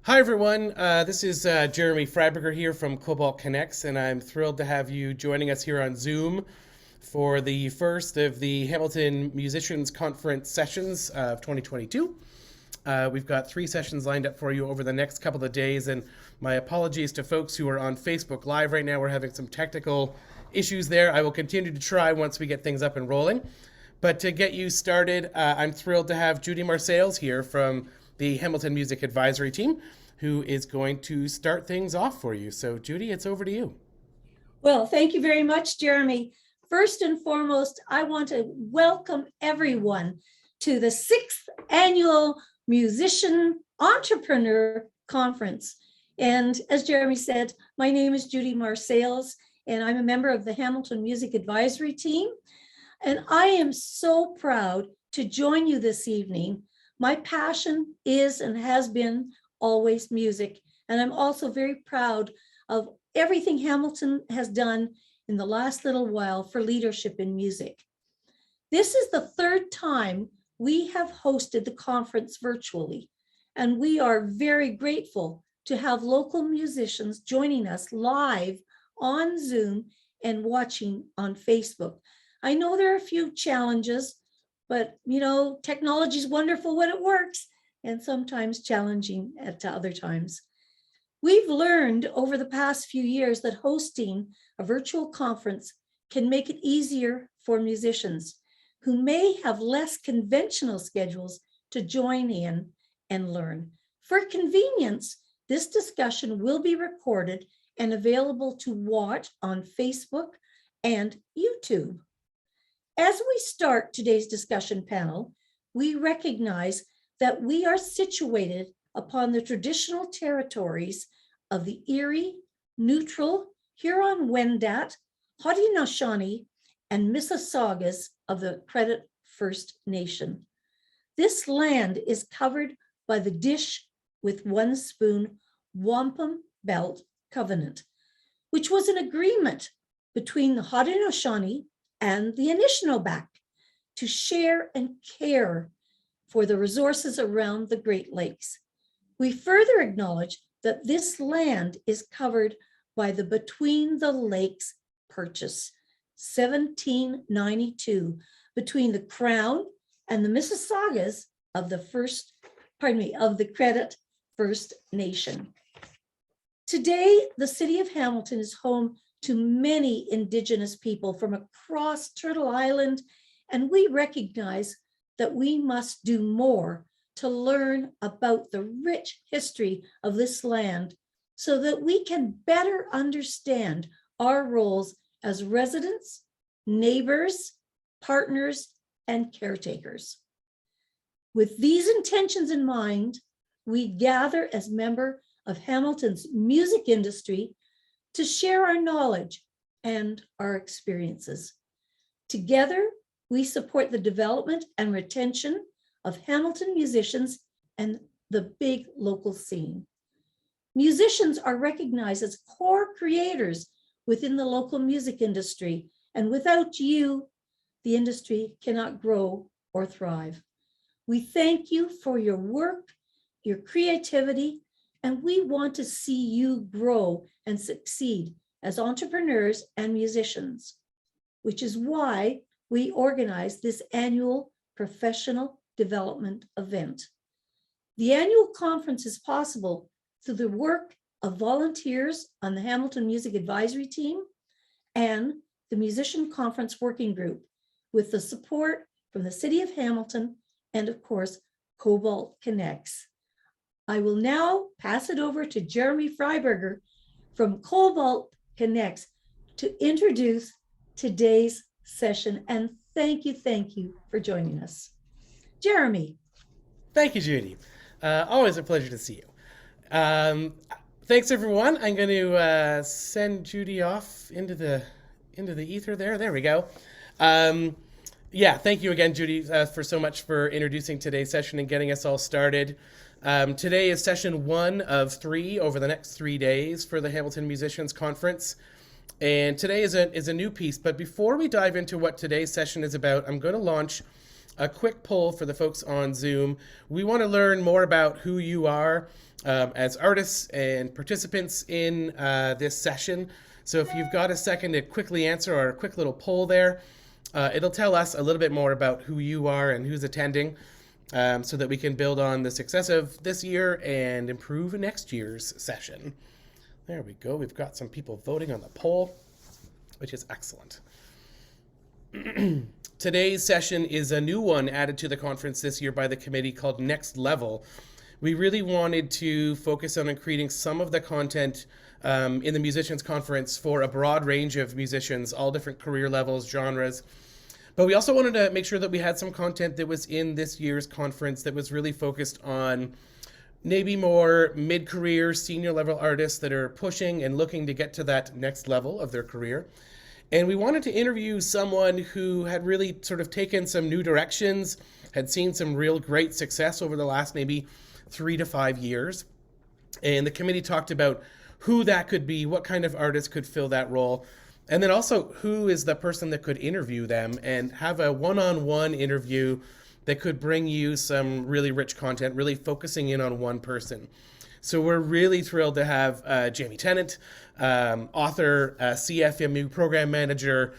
Hi, everyone. This is Jeremy Freiberger here from Cobalt Connects, and I'm thrilled to have you joining us here on Zoom for the first of the Hamilton Musicians Conference sessions of 2022. We've got 3 sessions lined up for you over the next couple of days, and my apologies to folks who are on Facebook Live right now. We're having some technical issues there. I will continue to try once we get things up and rolling. But to get you started, I'm thrilled to have Judy Marsails here from the Hamilton Music Advisory Team, who is going to start things off for you. So, Judy, it's over to you. Well, thank you very much, Jeremy. First and foremost, I want to welcome everyone to the 6th Annual Musician Entrepreneur Conference. And as Jeremy said, my name is Judy Marsails, and I'm a member of the Hamilton Music Advisory Team. And I am so proud to join you this evening. My passion is and has been always music. And I'm also very proud of everything Hamilton has done in the last little while for leadership in music. This is the 3rd time we have hosted the conference virtually, and we are very grateful to have local musicians joining us live on Zoom and watching on Facebook. I know there are a few challenges, but technology is wonderful when it works and sometimes challenging at other times. We've learned over the past few years that hosting a virtual conference can make it easier for musicians who may have less conventional schedules to join in and learn. For convenience, this discussion will be recorded and available to watch on Facebook and YouTube. As we start today's discussion panel, we recognize that we are situated upon the traditional territories of the Erie, Neutral, Huron-Wendat, Haudenosaunee, and Mississaugas of the Credit First Nation. This land is covered by the Dish with One Spoon Wampum Belt Covenant, which was an agreement between the Haudenosaunee and the Anishinaabe to share and care for the resources around the Great Lakes. We further acknowledge that this land is covered by the Between the Lakes Purchase, 1792, between the Crown and the Mississaugas of the Credit First Nation. Today, the city of Hamilton is home to many Indigenous people from across Turtle Island, and we recognize that we must do more to learn about the rich history of this land so that we can better understand our roles as residents, neighbors, partners, and caretakers. With these intentions in mind, we gather as members of Hamilton's music industry to share our knowledge and our experiences. Together, we support the development and retention of Hamilton musicians and the big local scene. Musicians are recognized as core creators within the local music industry, and without you, the industry cannot grow or thrive. We thank you for your work, your creativity, and we want to see you grow and succeed as entrepreneurs and musicians, which is why we organize this annual professional development event. The annual conference is possible through the work of volunteers on the Hamilton Music Advisory Team and the Musician Conference Working Group, with the support from the City of Hamilton and, of course, Cobalt Connects. I will now pass it over to Jeremy Freiberger from Cobalt Connects to introduce today's session. And thank you for joining us. Jeremy. Thank you, Judy. Always a pleasure to see you. Thanks, everyone. I'm going to send Judy off into the ether there. There we go. Thank you again, Judy, for so much for introducing today's session and getting us all started. Today is session 1 of 3 over the next 3 days for the Hamilton Musicians Conference. And today is a new piece. But before we dive into what today's session is about, I'm going to launch a quick poll for the folks on Zoom. We want to learn more about who you are as artists and participants in this session. So if you've got a second to quickly answer our quick little poll there, it'll tell us a little bit more about who you are and who's attending, so that we can build on the success of this year and improve next year's session. There we go. We've got some people voting on the poll, which is excellent. Today's session is a new one added to the conference this year by the committee called Next Level. We really wanted to focus on creating some of the content in the Musicians Conference for a broad range of musicians, all different career levels, genres. But we also wanted to make sure that we had some content that was in this year's conference that was really focused on maybe more mid-career, senior level artists that are pushing and looking to get to that next level of their career. And we wanted to interview someone who had really sort of taken some new directions, had seen some real great success over the last maybe 3 to 5 years. And the committee talked about who that could be, what kind of artist could fill that role, and then also who is the person that could interview them and have a one-on-one interview that could bring you some really rich content, really focusing in on one person. So we're really thrilled to have Jamie Tennant, author, CFMU program manager,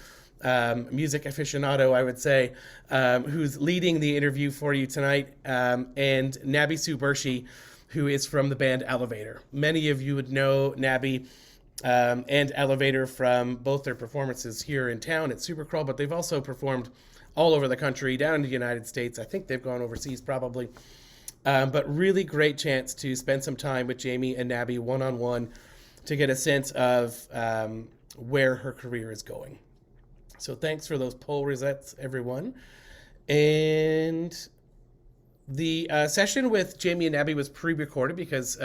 music aficionado, I would say, who's leading the interview for you tonight, and Nabi Bersche, who is from the band Ellevator. Many of you would know Nabi and Ellevator from both their performances here in town at Supercrawl, but they've also performed all over the country, down in the United States. I think they've gone overseas probably. But really great chance to spend some time with Jamie and Nabi one-on-one to get a sense of where her career is going. So thanks for those poll results, everyone. And the session with Jamie and Nabi was pre-recorded because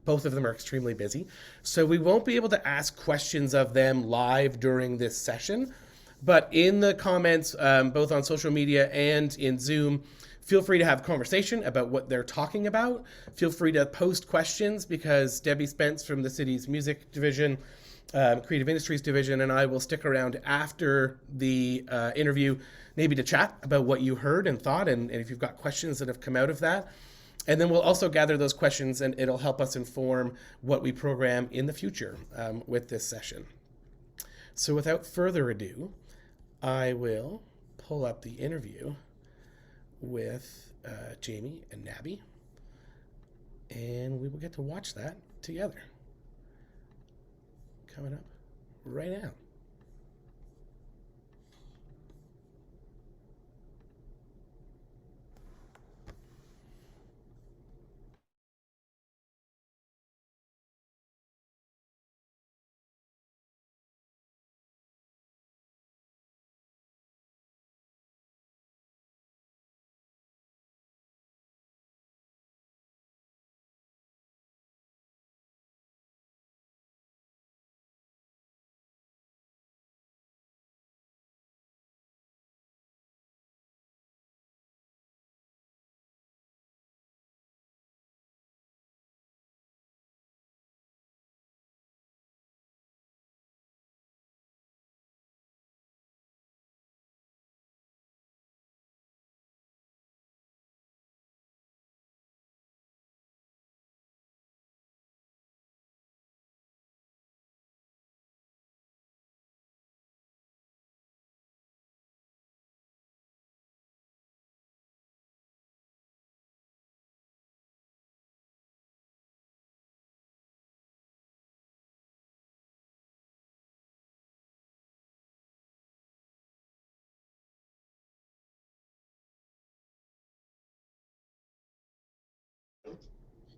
both of them are extremely busy. So we won't be able to ask questions of them live during this session. But in the comments, both on social media and in Zoom, feel free to have conversation about what they're talking about. Feel free to post questions because Debbie Spence from the city's music division, creative industries division, and I will stick around after the interview, maybe to chat about what you heard and thought, and if you've got questions that have come out of that. And then we'll also gather those questions, and it'll help us inform what we program in the future with this session. So without further ado, I will pull up the interview with Jamie and Nabi, and we will get to watch that together. Coming up right now.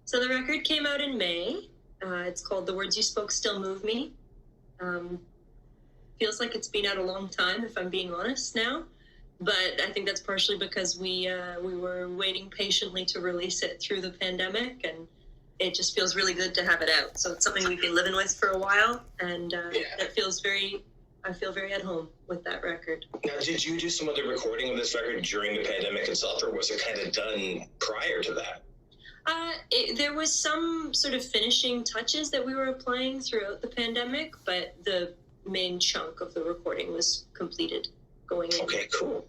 So the record came out in May. It's called The Words You Spoke Still Move Me. Feels like it's been out a long time, if I'm being honest now. But I think that's partially because we were waiting patiently to release it through the pandemic, and it just feels really good to have it out. So it's something we've been living with for a while, and I feel very at home with that record. Now, did you do some other recording of this record during the pandemic itself, or was it kind of done prior to that? There was some sort of finishing touches that we were applying throughout the pandemic, but the main chunk of the recording was completed. going in. Okay, cool.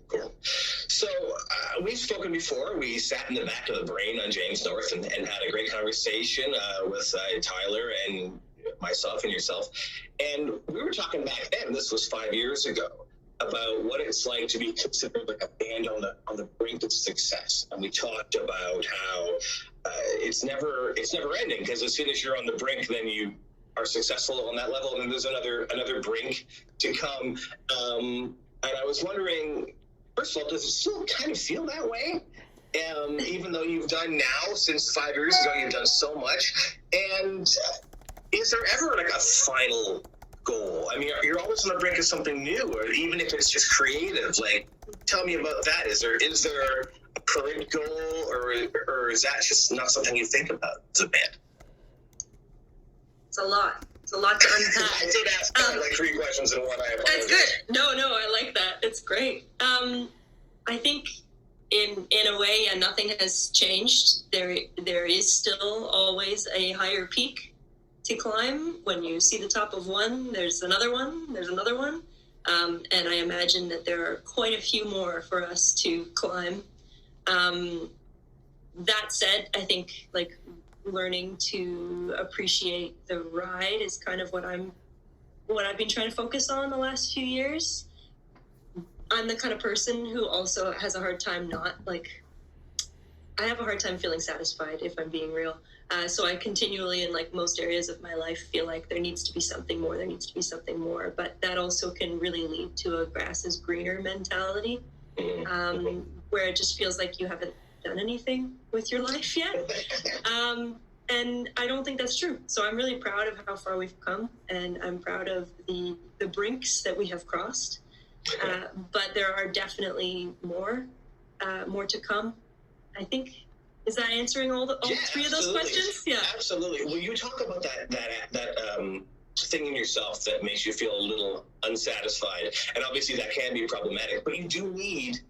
So we've spoken before. We sat in the back of the Brain on James North and had a great conversation with Tyler and myself and yourself. And we were talking back then, this was 5 years ago, about what it's like to be considered like a band on the brink of success. And we talked about how it's never ending, because as soon as you're on the brink, then you are successful on that level, and then there's another brink to come. And I was wondering, first of all, does it still kind of feel that way? Even though you've done now, since 5 years ago, you've done so much. And is there ever like a final goal? I mean, you're always on the brink of something new, or even if it's just creative. Like, tell me about that. Is there a current goal, or is that just not something you think about as a band? It's a lot. It's a lot to unpack. I did ask like 3 questions in one. I apologize. That's good. No, I like that. It's great. I think in a way, nothing has changed. There is still always a higher peak to climb. When you see the top of one, there's another one. And I imagine that there are quite a few more for us to climb. That said, I think like learning to appreciate the ride is kind of what I've been trying to focus on the last few years. I'm the kind of person who also has a hard time I have a hard time feeling satisfied, if I'm being real. So I continually, in like most areas of my life, feel like there needs to be something more. But that also can really lead to a grass is greener mentality, where it just feels like you haven't done anything with your life yet. And I don't think that's true. So I'm really proud of how far we've come, and I'm proud of the brinks that we have crossed. But there are definitely more to come. I think, is that answering all 3 of those questions? Yeah, absolutely. Well, you talk about that thing in yourself that makes you feel a little unsatisfied, and obviously that can be problematic. But you do need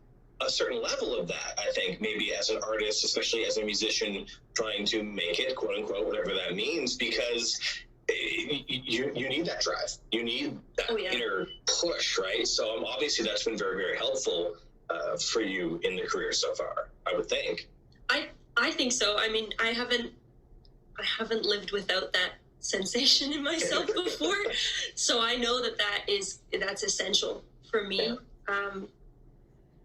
a certain level of that, I think, maybe as an artist, especially as a musician trying to make it, quote unquote, whatever that means, because you need that drive. You need that inner push, right? So obviously that's been very, very helpful for you in the career so far, I would think. I think so. I mean, I haven't lived without that sensation in myself before. So I know that's essential for me. Yeah.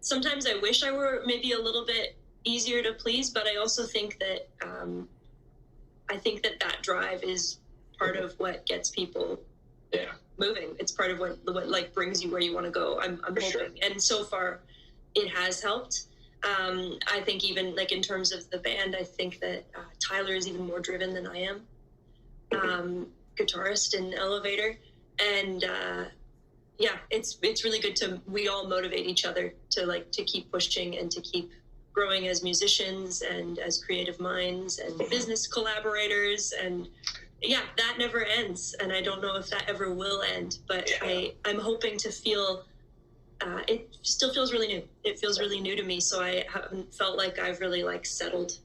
Sometimes I wish I were maybe a little bit easier to please, but I also think that that drive is part of what gets people moving. It's part of what like brings you where you want to go. I'm hoping, sure. And so far, it has helped. I think even like in terms of the band, I think that Tyler is even more driven than I am. Guitarist in Ellevator, and it's really good we all motivate each other to keep pushing and to keep growing as musicians and as creative minds and business collaborators, and that never ends, and I don't know if that ever will end, but I'm hoping to feel it still feels really new. It feels really new to me, so I haven't felt like I've really like settled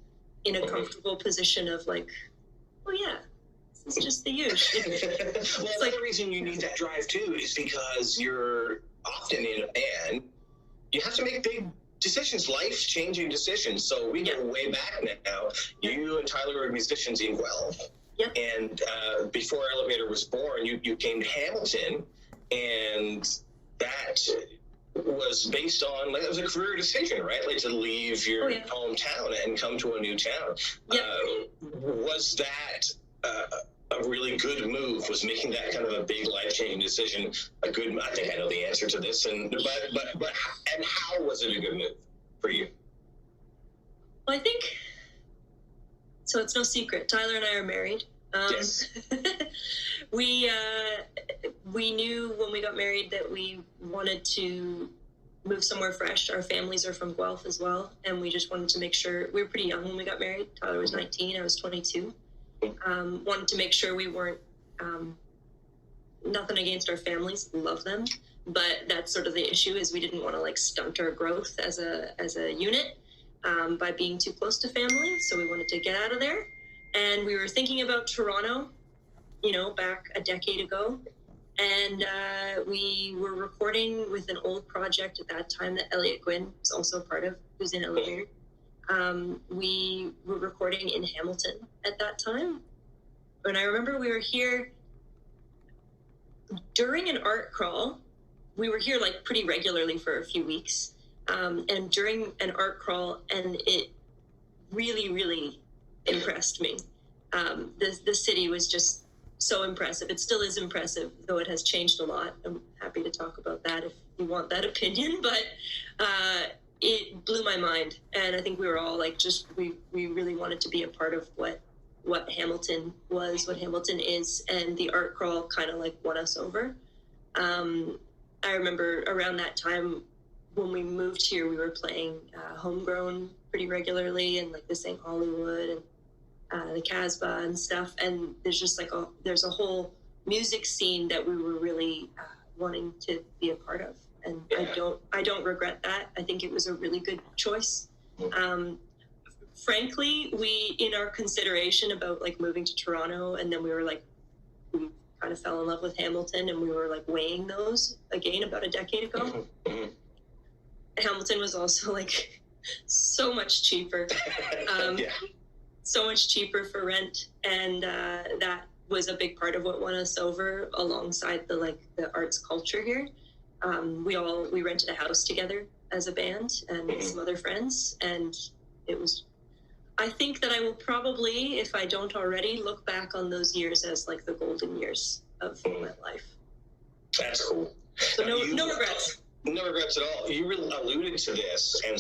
in a comfortable position of like, it's just the usual. Well, another reason you need that drive too is because you're often in a band. You have to make big decisions, life-changing decisions. So we go way back now. You and Tyler were musicians in Guelph. Yep. And before Ellevator was born, you came to Hamilton, and that was based on, like, it was a career decision, right? Like to leave your hometown and come to a new town. Yep. Was that a really good move? Was making that kind of a big life-changing decision a good? I think I know the answer to this, but how was it a good move for you? Well, I think so. It's no secret. Tyler and I are married. Yes. We knew when we got married that we wanted to move somewhere fresh. Our families are from Guelph as well, and we just wanted to make sure we were pretty young when we got married. Tyler was 19, I was 22. Wanted to make sure we weren't nothing against our families, love them, but that's sort of the issue, is we didn't want to like stunt our growth as a unit by being too close to family. So we wanted to get out of there, and we were thinking about Toronto, back a decade ago, And we were recording with an old project at that time that Elliot Gwynn was also a part of, who's in Ellevator. We were recording in Hamilton at that time. And I remember we were here during an art crawl. We were here like pretty regularly for a few weeks. And during an art crawl, and it really, really impressed me. The city was just so impressive. It still is impressive, though it has changed a lot. I'm happy to talk about that if you want that opinion, but it blew my mind. And I think we were all like, we really wanted to be a part of what Hamilton was, what Hamilton is, and the art crawl kind of like won us over. I remember around that time when we moved here, we were playing Homegrown pretty regularly, and like the St. Hollywood and the Casbah and stuff. And there's just like there's a whole music scene that we were really wanting to be a part of. And I don't regret that. I think it was a really good choice. Frankly, we, in our consideration about like moving to Toronto, and then we kind of fell in love with Hamilton, and we were like weighing those again about a decade ago. Hamilton was also like so much cheaper, so much cheaper for rent, and that was a big part of what won us over, alongside the arts culture here. We rented a house together as a band and some other friends, and it was. I think that I will probably, if I don't already, look back on those years as like the golden years of my life. That's cool. So no regrets. No regrets at all. You really alluded to this, and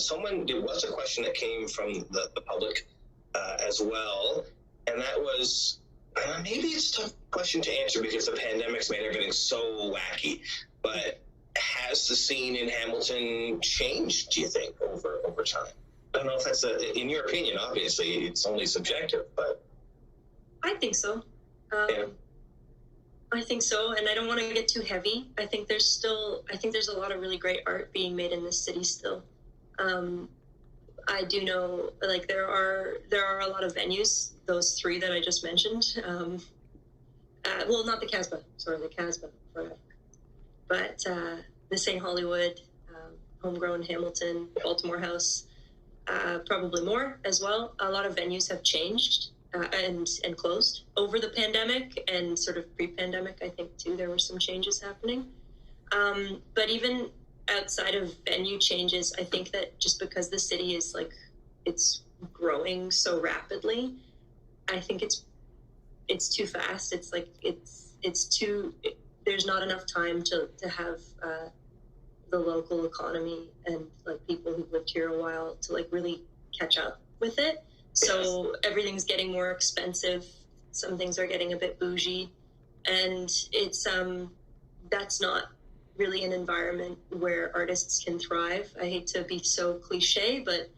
there was a question that came from the public as well, and that was, maybe it's a tough question to answer because the pandemic's made everything so wacky, but has the scene in Hamilton changed, do you think, over time? I don't know if that's in your opinion, obviously, it's only subjective, but... I think so. I think so, and I don't want to get too heavy. I think there's a lot of really great art being made in this city still. I do know, like, there are a lot of venues, those three that I just mentioned. Well, not the Casbah, but the St. Hollywood, Homegrown, Hamilton, Baltimore House, probably more as well. A lot of venues have changed and closed over the pandemic, and sort of pre-pandemic, I think, too, there were some changes happening. But even outside of venue changes, I think that just because the city is like, it's growing so rapidly, I think it's too fast. It's like, there's not enough time to have the local economy and like people who've lived here a while to like really catch up with it. So everything's getting more expensive. Some things are getting a bit bougie, and it's that's not really an environment where artists can thrive. I hate to be so cliche, but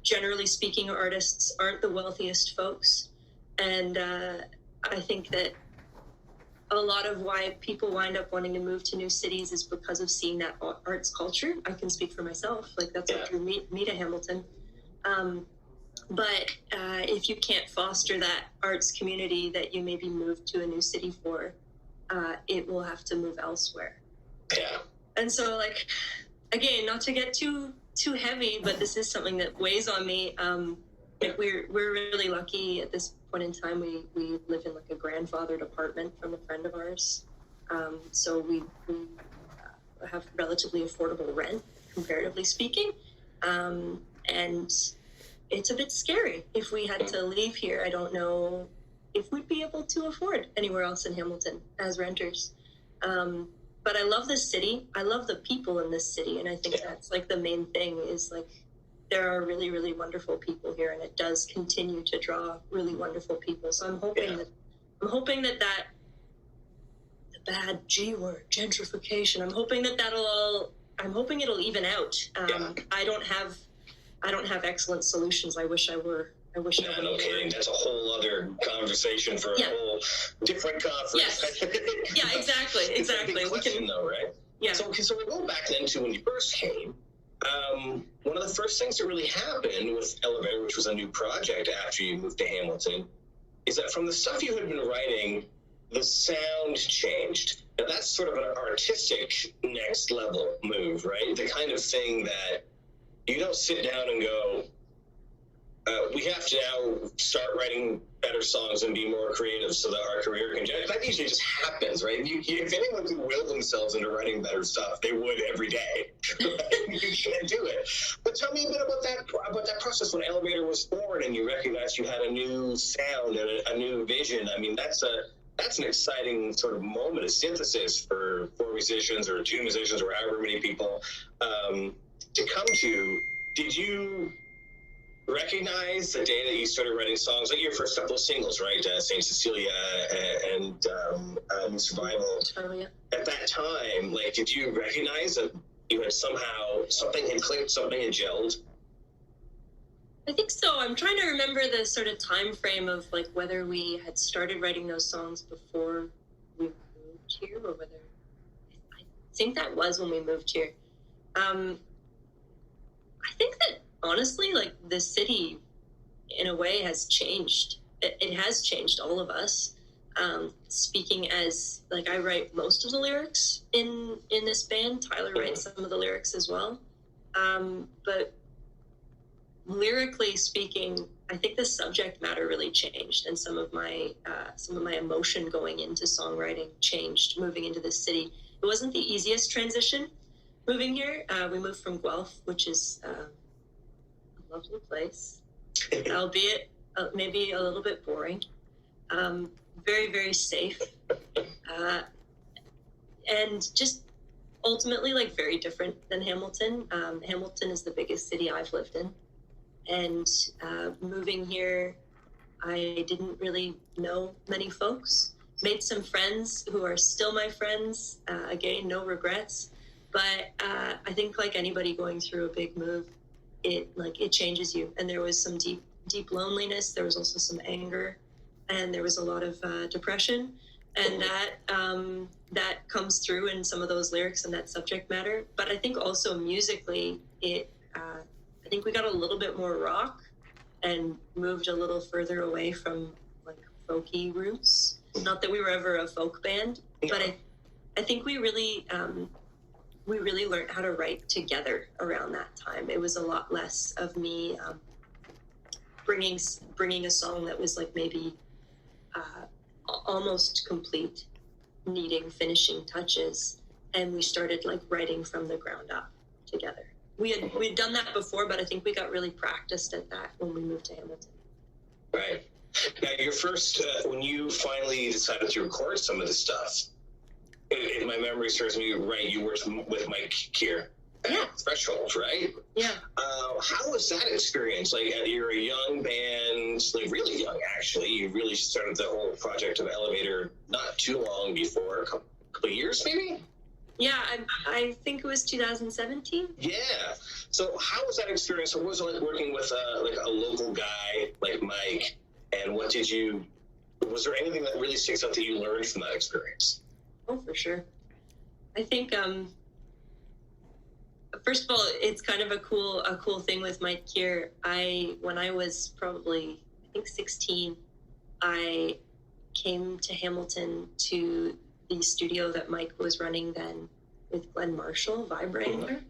generally speaking, artists aren't the wealthiest folks. And I think that a lot of why people wind up wanting to move to new cities is because of seeing that arts culture. I can speak for myself. Like, that's what drew me to Hamilton. But if you can't foster that arts community that you maybe moved to a new city for, it will have to move elsewhere. Yeah. And so, like, again, not to get too heavy, but this is something that weighs on me. Like, we're really lucky at this point in time. We live in like a grandfathered apartment from a friend of ours. So we have relatively affordable rent, comparatively speaking. And it's a bit scary. If we had to leave here, I don't know if we'd be able to afford anywhere else in Hamilton as renters. But I love this city. I love the people in this city. And I think that's like the main thing is like, there are really, really wonderful people here, and it does continue to draw really wonderful people. So I'm hoping that the bad G word, gentrification, I'm hoping it'll even out. I don't have excellent solutions. I wish I were. I wish I were. No kidding. That's a whole other conversation for a whole different conference. Yeah, exactly. We can know, right? Yeah. So we go back then to when you first came. One of the first things that really happened with Ellevator, which was a new project after you moved to Hamilton, is that from the stuff you had been writing, the sound changed. Now that's sort of an artistic next level move, right? The kind of thing that you don't sit down and go, we have to now start writing better songs and be more creative so that our career can generate. That usually just happens, right? If anyone could will themselves into writing better stuff, they would every day. You can't do it. But tell me a bit about that process when Ellevator was born and you recognized you had a new sound and a new vision. I mean, that's an exciting sort of moment of synthesis for musicians or two musicians or however many people to come to. Did you recognize the day that you started writing songs, like your first couple of singles, right? Saint Cecilia and New Survival. Totally. At that time, like, did you recognize that you had somehow, something had clicked, something had gelled? I think so. I'm trying to remember the sort of time frame of like whether we had started writing those songs before we moved here or whether I think that was when we moved here. I think that honestly, like the city in a way has changed. It has changed all of us. Speaking as like I write most of the lyrics in this band. Tyler writes some of the lyrics as well. But lyrically speaking, I think the subject matter really changed, and some of my emotion going into songwriting changed moving into this city. It wasn't the easiest transition moving here. We moved from Guelph, which is a lovely place, albeit maybe a little bit boring. Very, very safe, and just ultimately like very different than Hamilton. Hamilton is the biggest city I've lived in. And moving here, I didn't really know many folks. Made some friends who are still my friends. Again, no regrets. But I think like anybody going through a big move, it changes you. And there was some deep loneliness. There was also some anger, and there was a lot of depression. And that comes through in some of those lyrics and that subject matter. But I think also musically, I think we got a little bit more rock and moved a little further away from like folky roots. Not that we were ever a folk band, but I think we really learned how to write together around that time. It was a lot less of me bringing a song that was like maybe almost complete, needing finishing touches, and we started like writing from the ground up together. We'd done that before, but I think we got really practiced at that when we moved to Hamilton. Right. Now, your first, when you finally decided to record some of this stuff, if my memory serves me right, you worked with Mike Keir at Threshold, right? Yeah. How was that experience? Like, you're a young band, like really young, actually. You really started the whole project of Ellevator not too long before, a couple of years, maybe? Yeah, I think it was 2017. Yeah. So how was that experience? What was it like working with like a local guy like Mike? And was there anything that really sticks out that you learned from that experience? Oh, for sure. I think, first of all, it's kind of a cool thing with Mike Keir. When I was probably, I think 16, I came to Hamilton to the studio that Mike was running then with Glenn Marshall, Vibrator.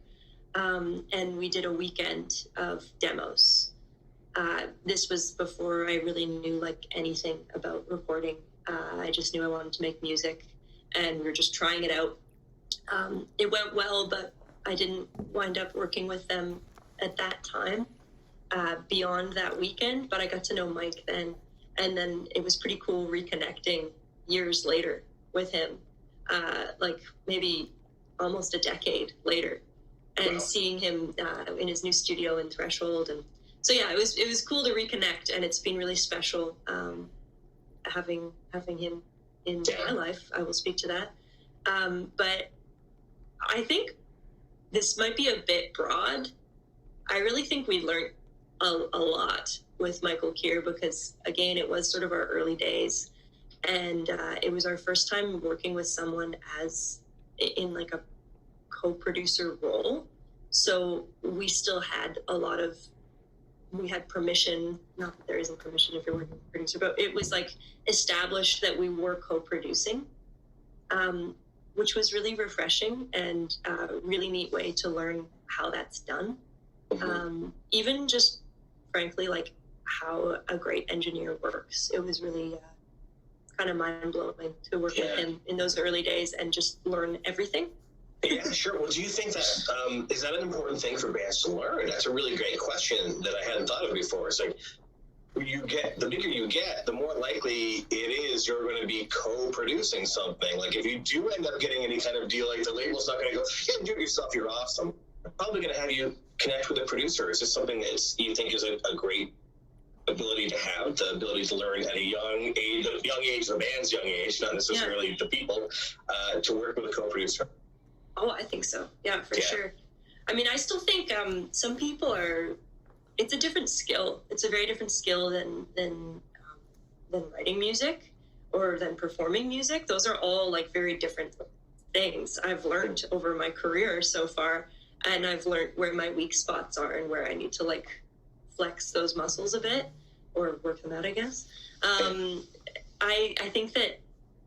And we did a weekend of demos. This was before I really knew like anything about recording. I just knew I wanted to make music, and we were just trying it out. It went well, but I didn't wind up working with them at that time beyond that weekend, but I got to know Mike then. And then it was pretty cool reconnecting years later with him, like maybe almost a decade later, and Seeing him in his new studio in Threshold. And so, yeah, it was cool to reconnect, and it's been really special having him in my life. I will speak to that. But I think this might be a bit broad. I really think we learned a lot with Michael Keir because, again, it was sort of our early days. And it was our first time working with someone as in like a co-producer role. So we still had a lot of we had permission, not that there isn't permission if you're working with a producer, but it was like established that we were co-producing, which was really refreshing and a really neat way to learn how that's done. Even just frankly, like how a great engineer works. It was really kind of mind-blowing to work with him in those early days and just learn everything. Yeah, sure. Well, do you think that, is that an important thing for bands to learn? That's a really great question that I hadn't thought of before. It's like, the bigger you get, the more likely it is you're going to be co-producing something. Like if you do end up getting any kind of deal, like the label's not going to go, yeah, do it yourself, you're awesome. They're probably going to have you connect with a producer. Is this something that you think is a great ability to have, the ability to learn at a young age, the band's young age, not necessarily the people, to work with a co-producer? Oh, I think so. Yeah, for sure. I mean, I still think some people it's a different skill. It's a very different skill than writing music or than performing music. Those are all like very different things I've learned over my career so far. And I've learned where my weak spots are and where I need to like flex those muscles a bit or work them out, I guess. I think that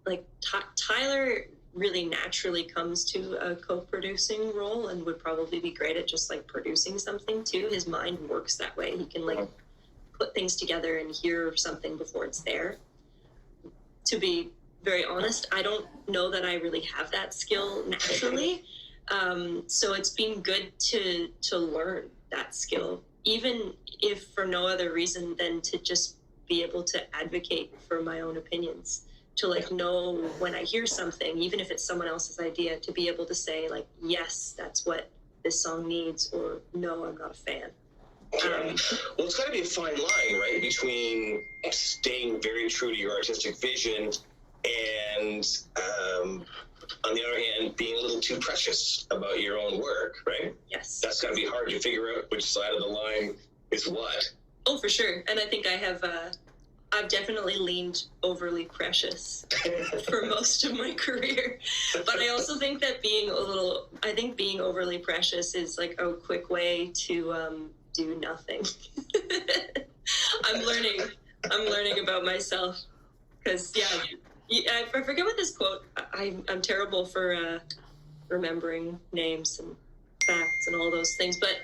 like Tyler really naturally comes to a co-producing role and would probably be great at just like producing something too. His mind works that way. He can like put things together and hear something before it's there. To be very honest, I don't know that I really have that skill naturally. So it's been good to learn that skill, even if for no other reason than to just be able to advocate for my own opinions, to like know when I hear something, even if it's someone else's idea, to be able to say like, yes, that's what this song needs, or no, I'm not a fan. Well, it's got to be a fine line, right, between staying very true to your artistic vision and, on the other hand, being a little too precious about your own work, right? Yes. That's got to be hard to figure out which side of the line is what. Oh, for sure. And I think I've definitely leaned overly precious for most of my career. But I also think that being overly precious is like a quick way to do nothing. I'm learning about myself because, I forget what this quote, I'm terrible for remembering names and facts and all those things. But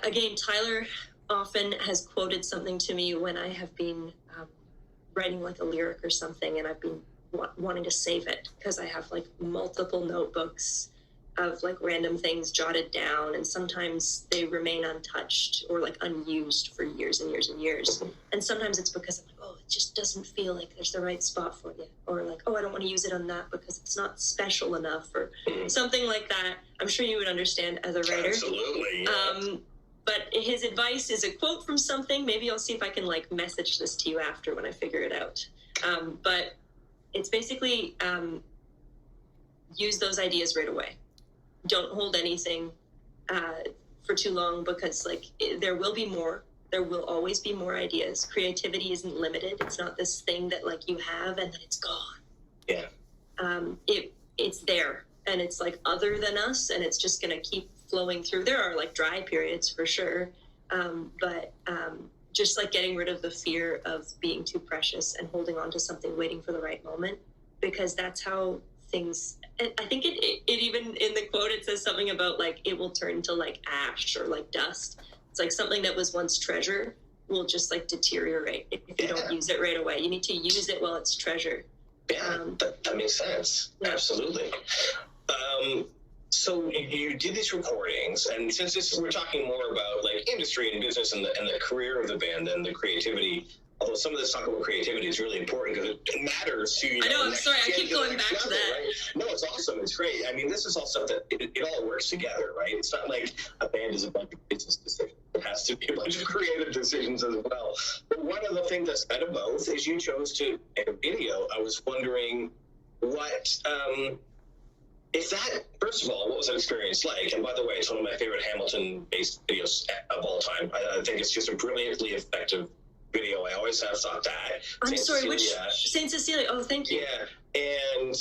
again, Tyler often has quoted something to me when I have been writing like a lyric or something, and I've been wanting to save it because I have like multiple notebooks of like random things jotted down, and sometimes they remain untouched or like unused for years and years and years. And sometimes it's because I'm like, oh, it just doesn't feel like there's the right spot for you, or like, oh, I don't want to use it on that because it's not special enough, or something like that. I'm sure you would understand as a writer. Absolutely. Yeah. But his advice is a quote from something. Maybe I'll see if I can like message this to you after when I figure it out. But it's basically use those ideas right away. Don't hold anything for too long, because like there will be more. There will always be more ideas. Creativity isn't limited. It's not this thing that like you have and then it's gone. Yeah. It's there, and it's like other than us, and it's just gonna keep flowing through. There are like dry periods for sure, but just like getting rid of the fear of being too precious and holding on to something, waiting for the right moment, because that's how things. I think it even in the quote it says something about like it will turn to like ash or like dust. It's like something that was once treasure will just like deteriorate if you don't use it right away. You need to use it while it's treasure. Yeah, that makes sense. Yeah. Absolutely. So you did these recordings, and since we're talking more about like industry and business and the career of the band and the creativity, although some of this talk about creativity is really important because it matters to you. I know, I'm sorry, I keep going back to that. Right? No, it's awesome. It's great. I mean, this is all stuff that it all works together, right? It's not like a band is a bunch of business decisions. It has to be a bunch of creative decisions as well. But one of the things that's out of both is you chose to make a video. I was wondering what... If that, first of all, what was that experience like? And by the way, it's one of my favorite Hamilton-based videos of all time. I think it's just a brilliantly effective video. I always have thought that. I'm sorry, which? Saint Cecilia. Oh, thank you. Yeah, and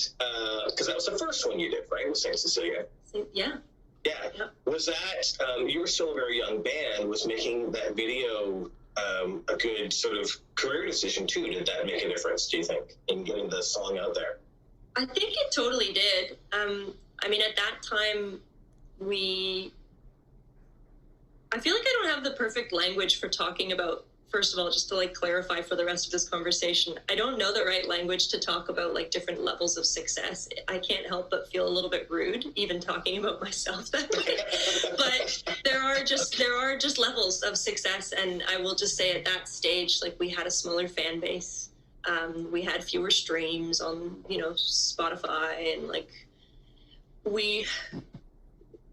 because that was the first one you did, right? With Saint Cecilia. Yeah. Yeah. Was that, you were still a very young band, was making that video a good sort of career decision too? Did that make a difference, do you think, in getting the song out there? I think it totally did. I mean, at that time, I feel like I don't have the perfect language for talking about, first of all, just to like clarify for the rest of this conversation, I don't know the right language to talk about like different levels of success. I can't help but feel a little bit rude even talking about myself that way. But there are just levels of success, and I will just say at that stage, like, we had a smaller fan base. We had fewer streams on, Spotify, and like,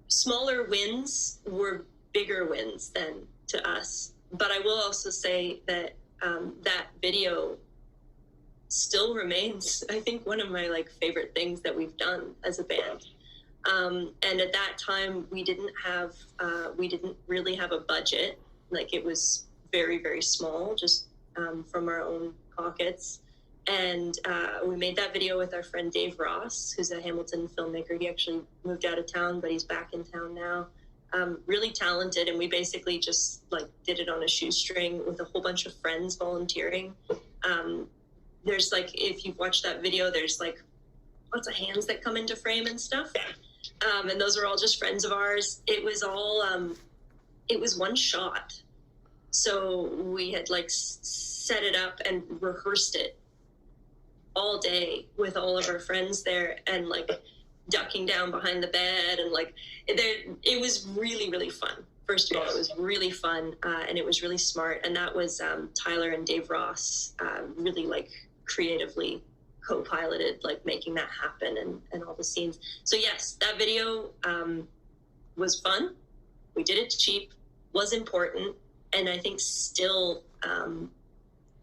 smaller wins were bigger wins than to us. But I will also say that that video still remains, I think, one of my like favorite things that we've done as a band. And at that time, we didn't really have a budget. Like, it was very, very small, just from our own pockets. And we made that video with our friend Dave Ross, who's a Hamilton filmmaker. He actually moved out of town, but he's back in town now. Really talented, and we basically just like did it on a shoestring with a whole bunch of friends volunteering. There's like, if you've watched that video, there's like lots of hands that come into frame and stuff. And those are all just friends of ours. It was all, it was one shot. So we had like set it up and rehearsed it all day with all of our friends there, and like ducking down behind the bed, and like it was really, really fun. First of all, it was really fun, and it was really smart. And that was Tyler and Dave Ross really like creatively co-piloted, like making that happen, and all the scenes. So yes, that video was fun. We did it cheap, was important, and I think still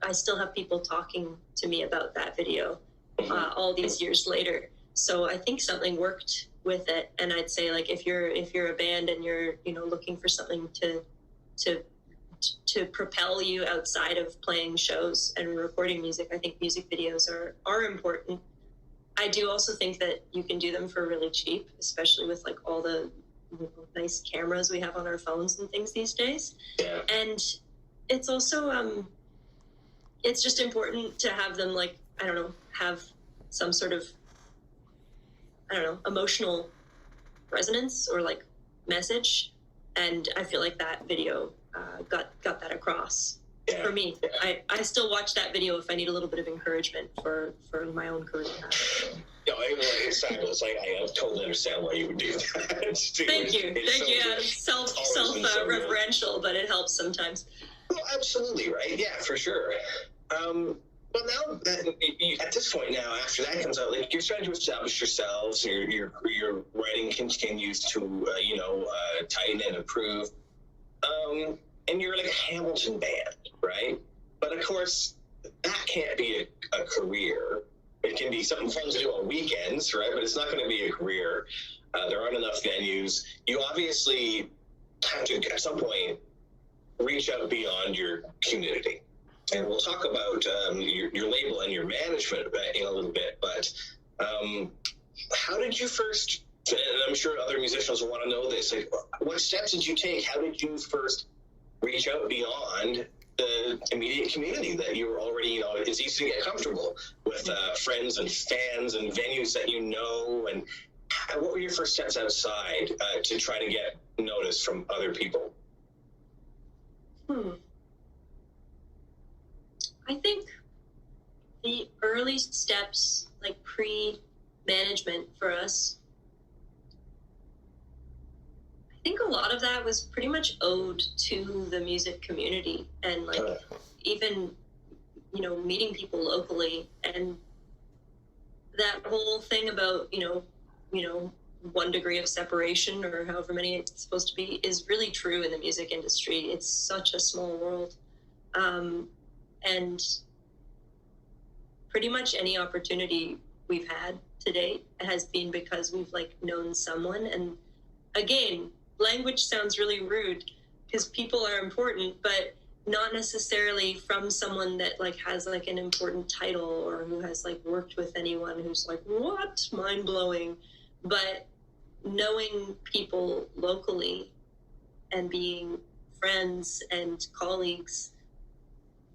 I still have people talking to me about that video all these years later. So I think something worked with it. And I'd say, like, if you're a band and you're looking for something to propel you outside of playing shows and recording music, I think music videos are important. I do also think that you can do them for really cheap, especially with like all the nice cameras we have on our phones and things these days. And it's also it's just important to have them, like, I don't know, have some sort of, I don't know, emotional resonance or like message. And I feel like that video got that across for me. I still watch that video if I need a little bit of encouragement for my own career. No, it's fabulous. I totally understand why you would do that. Thank you. Yeah, self-referential, but it helps sometimes. Well, absolutely, right? Yeah, for sure. But now that at this point now, after that comes out, like, you're starting to establish yourselves. Your writing continues to tighten and improve. And you're like a Hamilton band, right? But of course, that can't be a career. It can be something fun to do on weekends, right? But it's not going to be a career. There aren't enough venues. You obviously have to, at some point, reach out beyond your community. And we'll talk about your label and your management in a little bit. But how did you first, and I'm sure other musicians will want to know this, like, what steps did you take? How did you first reach out beyond the immediate community that you were already, it's easy to get comfortable with friends and fans and venues that you know? And what were your first steps outside to try to get notice from other people? I think the early steps, like pre-management for us, I think a lot of that was pretty much owed to the music community, and like even, meeting people locally, and that whole thing about, 1 degree of separation, or however many it's supposed to be, is really true in the music industry. It's such a small world. And pretty much any opportunity we've had to date has been because we've like known someone. And again, language sounds really rude because people are important, but not necessarily from someone that like has like an important title or who has like worked with anyone who's like, what? Mind blowing. But knowing people locally and being friends and colleagues,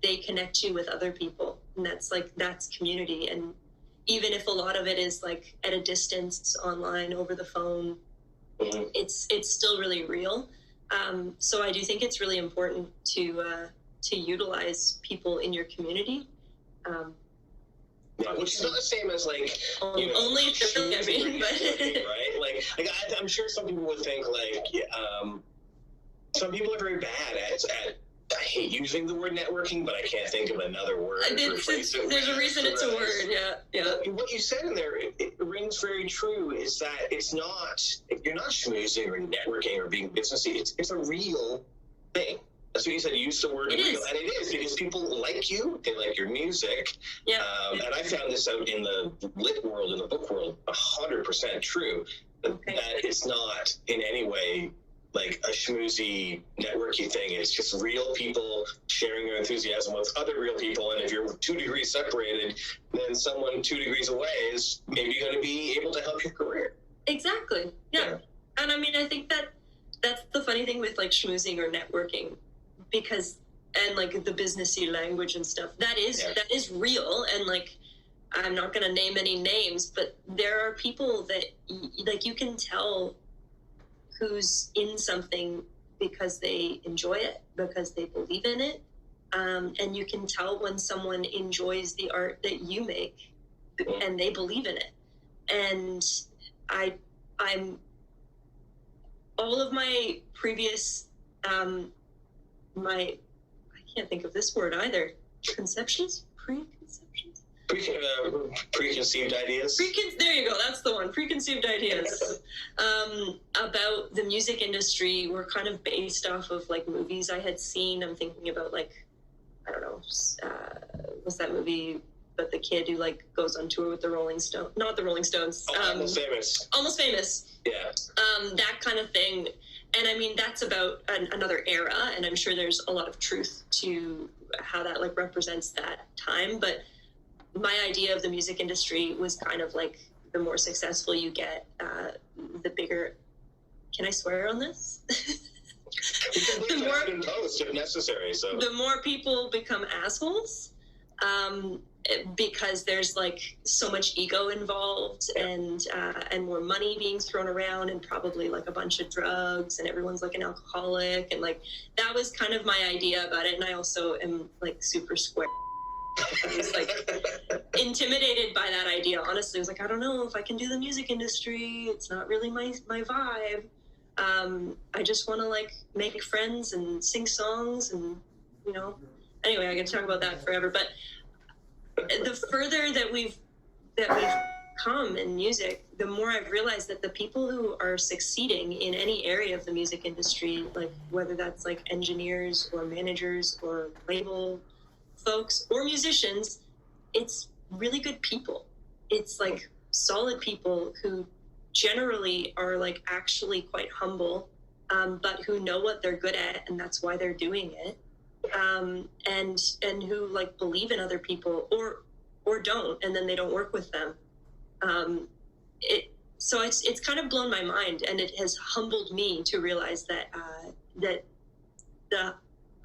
they connect you with other people, and that's community. And even if a lot of it is like at a distance online over the phone, it's still really real. So I do think it's really important to utilize people in your community. Which is not the same as like, you know, only if you're really getting, right? Like I'm sure some people would think like, some people are very bad at I hate using the word networking, but I can't think of another word. There's a reason it's a word, yeah. What you said in there, it rings very true, is that you're not schmoozing or networking or being businessy. It's a real thing. That's what you said. You used the word real. And it is, because people like you, they like your music. Yeah. And I found this out in the lit world, in the book world, 100% true. That it's not in any way like a schmoozy, networky thing. It's just real people sharing their enthusiasm with other real people. And if you're 2 degrees separated, then someone 2 degrees away is maybe going to be able to help your career. Exactly. Yeah. And I mean, I think that's the funny thing with like schmoozing or networking, because, and like the businessy language and stuff, that is real. And like, I'm not going to name any names, but there are people that like you can tell who's in something because they enjoy it, because they believe in it. And you can tell when someone enjoys the art that you make and they believe in it. And I'm all of my previous, I can't think of this word either. Preconceptions? Preconceived ideas. There you go. That's the one. Preconceived ideas about the music industry were kind of based off of like movies I had seen. I'm thinking about like, I don't know, what's that movie? But the kid who like goes on tour with the Rolling Stones, not the Rolling Stones. Almost Famous. Almost Famous. Yeah. That kind of thing. And I mean, that's about another era, and I'm sure there's a lot of truth to how that like represents that time. But my idea of the music industry was kind of like the more successful you get, the bigger. Can I swear on this? We can leave that in post if necessary. So the more people become assholes, because there's like so much ego involved, and more money being thrown around, and probably like a bunch of drugs, and everyone's like an alcoholic, and like that was kind of my idea about it. And I also am like super square. I was like intimidated by that idea. Honestly, I was like, I don't know if I can do the music industry. It's not really my vibe. I just want to like make friends and sing songs, and you know. Anyway, I can talk about that forever. But the further that we've come in music, the more I've realized that the people who are succeeding in any area of the music industry, like whether that's like engineers or managers or label folks or musicians, it's really good people. It's like solid people who generally are like actually quite humble, but who know what they're good at, and that's why they're doing it. And who like believe in other people or don't, and then they don't work with them. So it's kind of blown my mind, and it has humbled me to realize that that the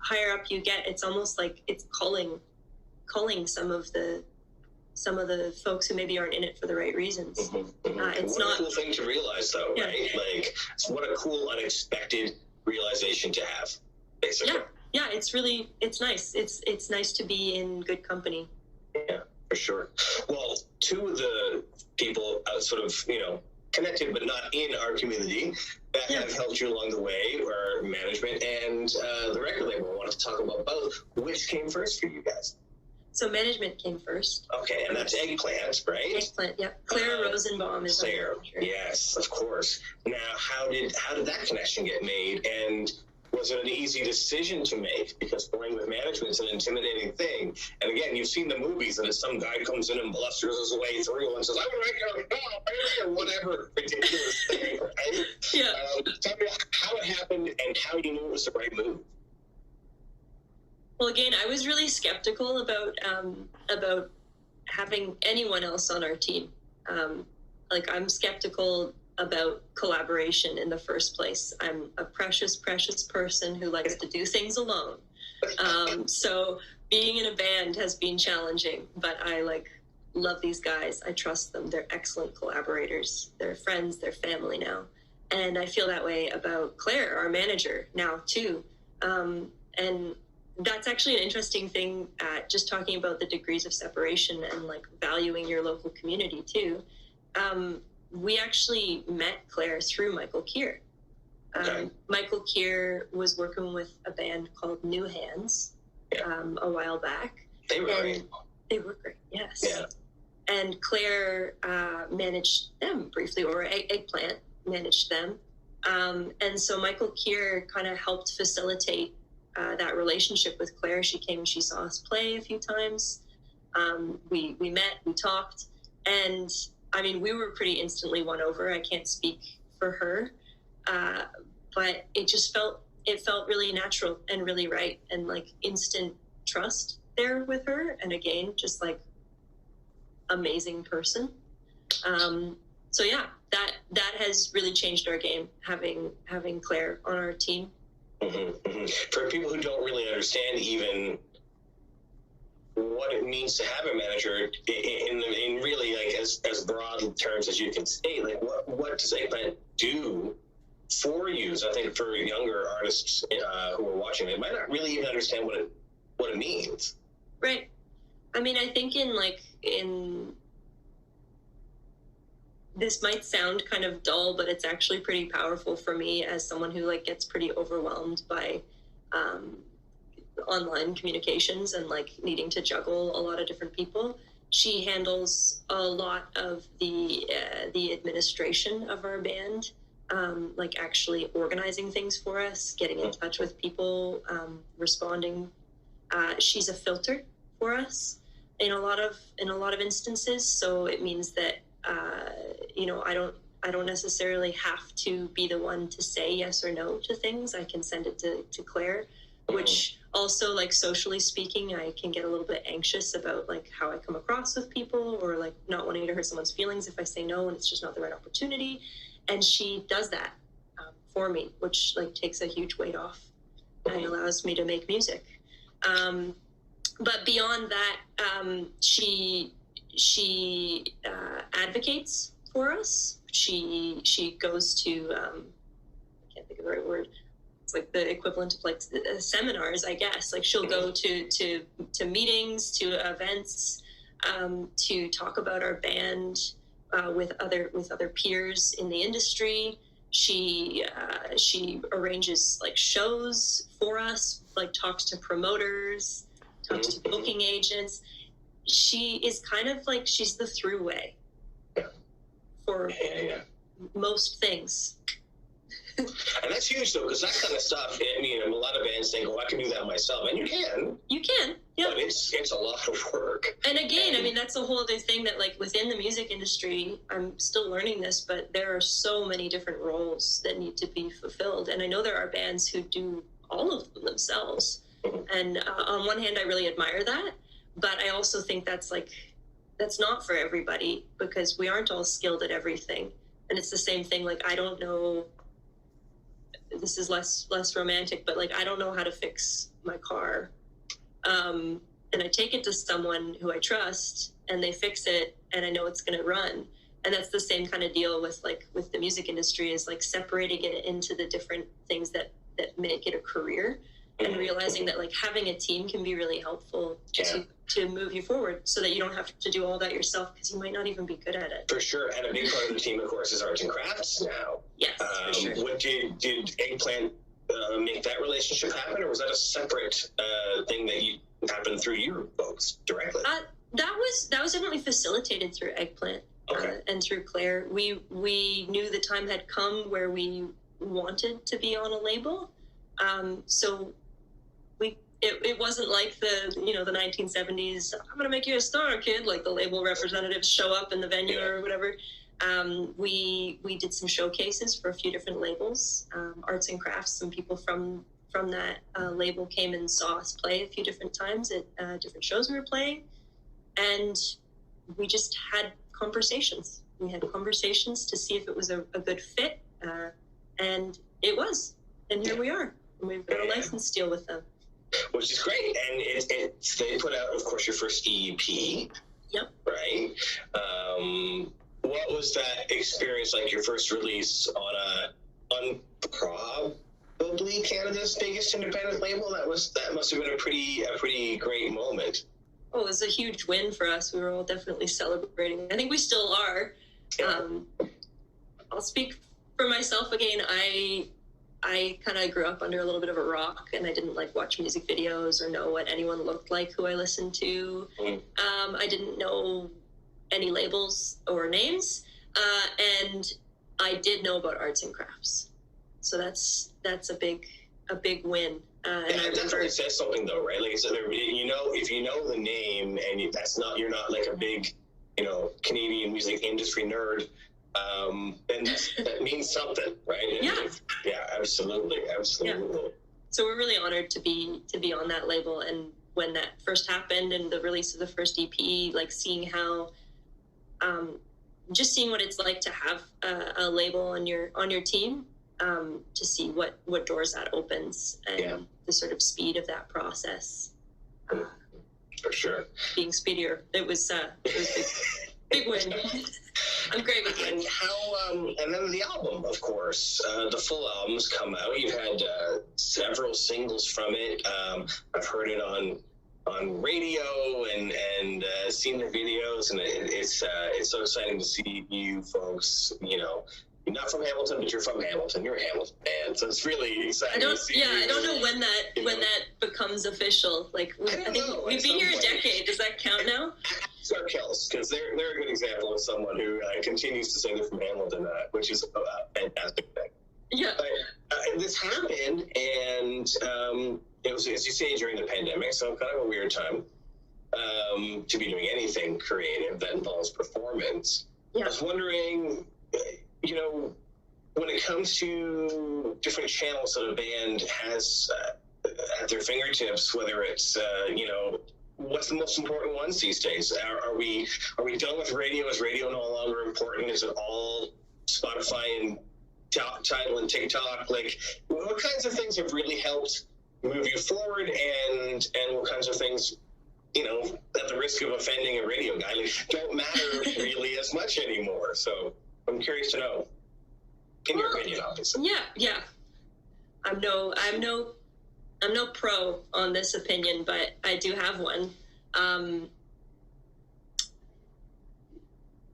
higher up you get, it's almost like it's calling some of the folks who maybe aren't in it for the right reasons. It's what not a cool thing to realize, though, right? Like, what a cool, unexpected realization to have, basically. Yeah, it's nice. It's nice to be in good company. Yeah, for sure. Well, two of the people sort of, connected but not in our community that have helped you along the way are management and the record label. I wanted to talk about both. Which came first for you guys? So management came first. Okay, and that's Eggplant, right? Eggplant, yep. Claire Rosenbaum is Claire. Yes, of course. Now, how did that connection get made, and was it an easy decision to make? Because going with management is an intimidating thing. And again, you've seen the movies, and if some guy comes in and blusters his way through and says, "I'm going to make or whatever ridiculous thing," right? Yeah. Tell me how it happened and how you knew it was the right move. Well, again, I was really skeptical about having anyone else on our team. I'm skeptical about collaboration in the first place. I'm a precious, precious person who likes to do things alone. So being in a band has been challenging, but I love these guys. I trust them. They're excellent collaborators. They're friends, they're family now. And I feel that way about Claire, our manager, now too. And that's actually an interesting thing, just talking about the degrees of separation and like valuing your local community too. We actually met Claire through Michael Keir. Okay. Michael Keir was working with a band called New Hands a while back. They were great. They were great, yes. Yeah. And Claire managed them briefly, or Eggplant managed them. And so Michael Keir kind of helped facilitate that relationship with Claire. She came and she saw us play a few times. We met, we talked, and I mean, we were pretty instantly won over. I can't speak for her, but it felt really natural and really right, and like instant trust there with her. And again, just like amazing person. So yeah, that has really changed our game, having Claire on our team. For people who don't really understand even what it means to have a manager in really like as broad terms as you can state, like what does Eggplant do for you? So I think for younger artists who are watching, they might not really even understand what it means. Right. I mean, I think in this might sound kind of dull, but it's actually pretty powerful for me as someone who like gets pretty overwhelmed by online communications and like needing to juggle a lot of different people. She handles a lot of the administration of our band, like actually organizing things for us, getting in touch with people, responding. She's a filter for us in a lot of instances. So it means that I don't necessarily have to be the one to say yes or no to things. I can send it to Claire, which also, like, socially speaking, I can get a little bit anxious about like how I come across with people, or like not wanting to hurt someone's feelings if I say no and it's just not the right opportunity. And she does that for me, which like takes a huge weight off and allows me to make music. But beyond that, she advocates for us. She goes to I can't think of the right word. It's like the equivalent of like seminars, I guess. Like she'll go to meetings, to events, to talk about our band with other peers in the industry. She arranges like shows for us, like talks to promoters, talks to booking agents. She is kind of like, she's the throughway for most things. And that's huge, though, because that kind of stuff, I mean, a lot of bands think, oh, I can do that myself. And you can. You can, yeah. But it's a lot of work. And again, I mean, that's a whole other thing that, like, within the music industry, I'm still learning this, but there are so many different roles that need to be fulfilled. And I know there are bands who do all of them themselves. And on one hand, I really admire that. But I also think that's not for everybody, because we aren't all skilled at everything. And it's the same thing. Like, I don't know, this is less romantic, but like, I don't know how to fix my car. And I take it to someone who I trust, and they fix it, and I know it's going to run. And that's the same kind of deal with the music industry, is like separating it into the different things that make it a career, and realizing that like having a team can be really helpful to move you forward, so that you don't have to do all that yourself, because you might not even be good at it. For sure. And a big part of the team, of course, is arts and crafts now. Yes, for sure. What did Eggplant make that relationship happen, or was that a separate thing that happened through you folks directly? That was definitely facilitated through Eggplant. And through Claire. We knew the time had come where we wanted to be on a label. So it wasn't like the 1970s, I'm going to make you a star, kid, like the label representatives show up in the venue or whatever. We did some showcases for a few different labels, arts and crafts. Some people from that label came and saw us play a few different times at different shows we were playing. And we just had conversations We had conversations to see if it was a good fit, and it was. And here we are. And we've got a license deal with them. Which is great. And they put out, of course, your first EP. Yep. Right? What was that experience like, your first release on probably Canada's biggest independent label? That must have been a pretty great moment. Oh, it was a huge win for us. We were all definitely celebrating. I think we still are. Yeah. I'll speak for myself again. I kind of grew up under a little bit of a rock, and I didn't like watch music videos or know what anyone looked like who I listened to. I didn't know any labels or names, and I did know about arts and crafts. So that's a big win. And that definitely says something, though, right? Like, so if you know the name, and you're not like a big, Canadian music industry nerd, then that means something, right? Yeah, absolutely. Yeah. So we're really honored to be on that label. And when that first happened, and the release of the first EP, like seeing how, just seeing what it's like to have a label on your team, to see what doors that opens, and the sort of speed of that process. For sure. Being speedier, it was big win. I'm great with it. And how, and then the album, of course, the full album's come out. You've had several singles from it. I've heard it on radio and seen the videos, and it's so exciting to see you folks. You're not from Hamilton, but you're from Hamilton. You're a Hamilton fan, so it's really exciting. I don't know when that becomes official. Like, I think we've been here a decade. Does that count now? Our Kells, because they're a good example of someone who continues to say they're from Hamilton, which is a fantastic thing. Yeah. But this happened, and it was, as you say, during the pandemic, so kind of a weird time to be doing anything creative that involves performance. Yeah. I was wondering, when it comes to different channels that a band has at their fingertips, whether it's, what's the most important ones these days? Are we done with radio? Is radio no longer important? Is it all Spotify and Tidal and TikTok? Like, what kinds of things have really helped move you forward, and what kinds of things, at the risk of offending a radio guy, don't matter really as much anymore? So I'm curious to know, in your opinion, obviously. Yeah. I'm no pro on this opinion, but I do have one.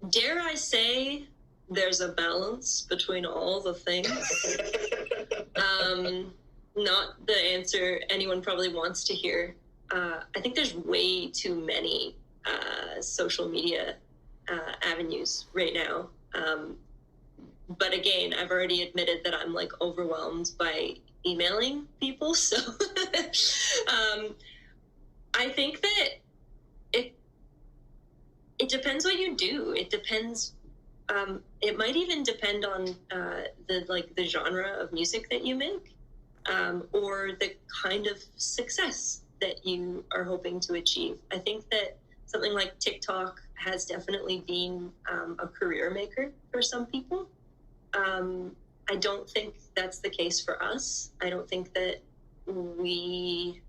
Dare I say there's a balance between all the things? Not the answer anyone probably wants to hear. I think there's way too many social media avenues right now. But again, I've already admitted that I'm overwhelmed by emailing people. So I think that it depends what you do. It depends. It might even depend on the genre of music that you make, or the kind of success that you are hoping to achieve. I think that something like TikTok has definitely been a career maker for some people. I don't think that's the case for us. I don't think that I